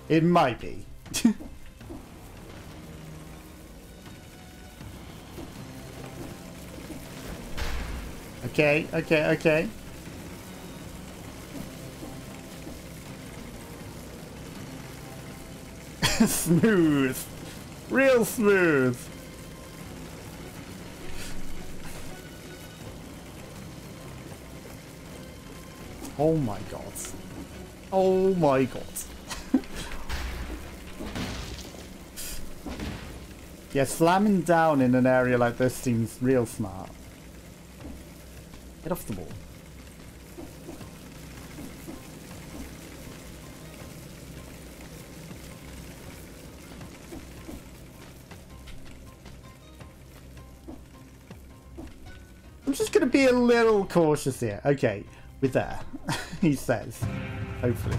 It might be. Okay, okay, okay. Smooth. Real smooth. Oh my god. Oh my god. Yeah, slamming down in an area like this seems real smart. Get off the wall. I'm just going to be a little cautious here. Okay, we're there, he says. Hopefully.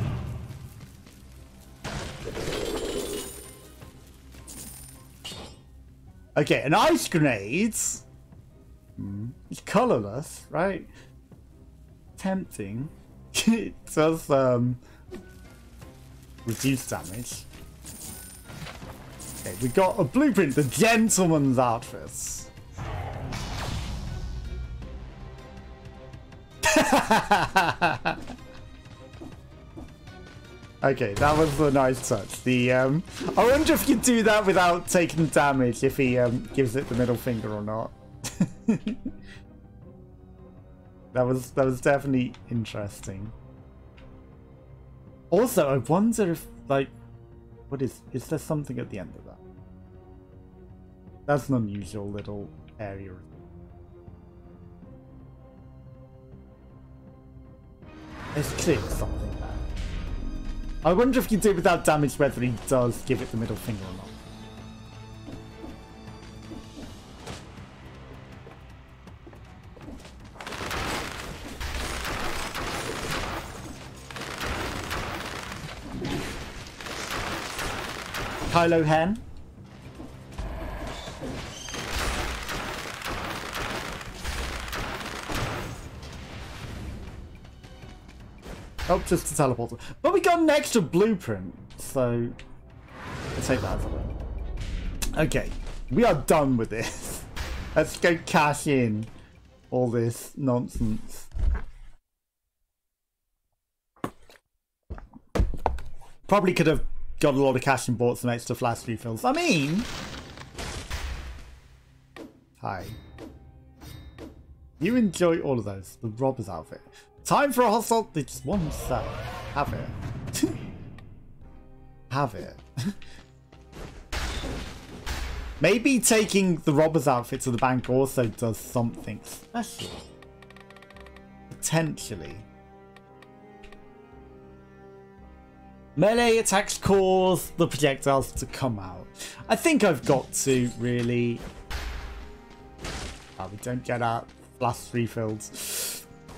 Okay, an ice grenade. It's colorless, right? Tempting. It does reduce damage. Okay, we got a blueprint, the gentleman's outfits. Okay, that was a nice touch. The I wonder if you do that without taking damage, if he gives it the middle finger or not. That was definitely interesting. Also, I wonder if, like, what is there something at the end of that? That's an unusual little area. There's clearly something there. I wonder if you do it without damage, whether he does give it the middle finger or not. Kylo Hen. Oh, just a teleporter. But we got an extra blueprint, so I'll take that as a win. Okay, we are done with this. Let's go cash in all this nonsense. Probably could have got a lot of cash and bought some extra flash refills. I mean... Hi. You enjoy all of those. The robber's outfit. Time for a hostile. It's one set. Have it. Have it. Maybe taking the robber's outfit to the bank also does something special. Potentially. Melee attacks cause the projectiles to come out. I think I've got to really we don't get our flasks refilled.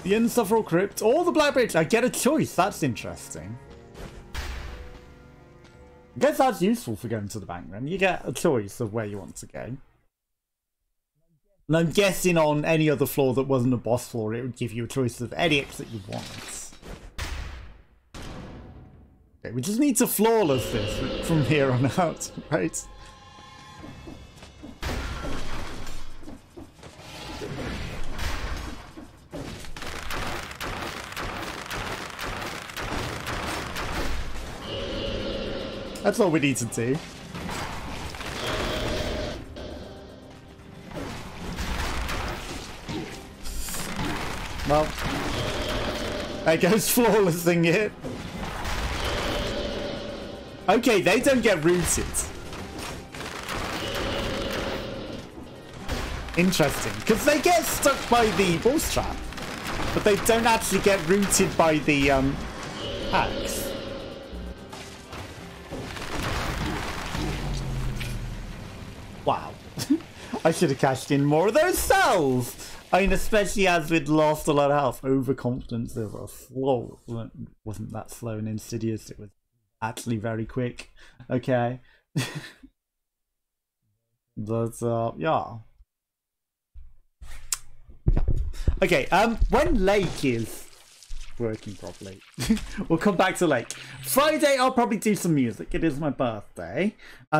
The Insufferable Crypt or the Black Bridge. I get a choice. That's interesting. I guess that's useful for going to the bank then. You get a choice of where you want to go. And I'm guessing on any other floor that wasn't a boss floor, it would give you a choice of any exit you want. Okay, we just need to flawless this from here on out, right? That's all we need to do. Well, there goes flawlessing it. Okay, they don't get rooted. Interesting, because they get stuck by the boss trap, but they don't actually get rooted by the axe. Wow. I should have cashed in more of those cells! I mean, especially as we'd lost a lot of health. Overconfidence over a slow. Wasn't that slow and insidious, it was actually very quick. Okay. But, yeah. Okay, when Lake is working properly, we'll come back to Lake. Friday, I'll probably do some music. It is my birthday.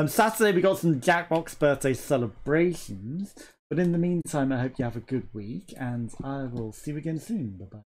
Saturday, we got some Jackbox birthday celebrations. But in the meantime, I hope you have a good week, and I will see you again soon. Bye-bye.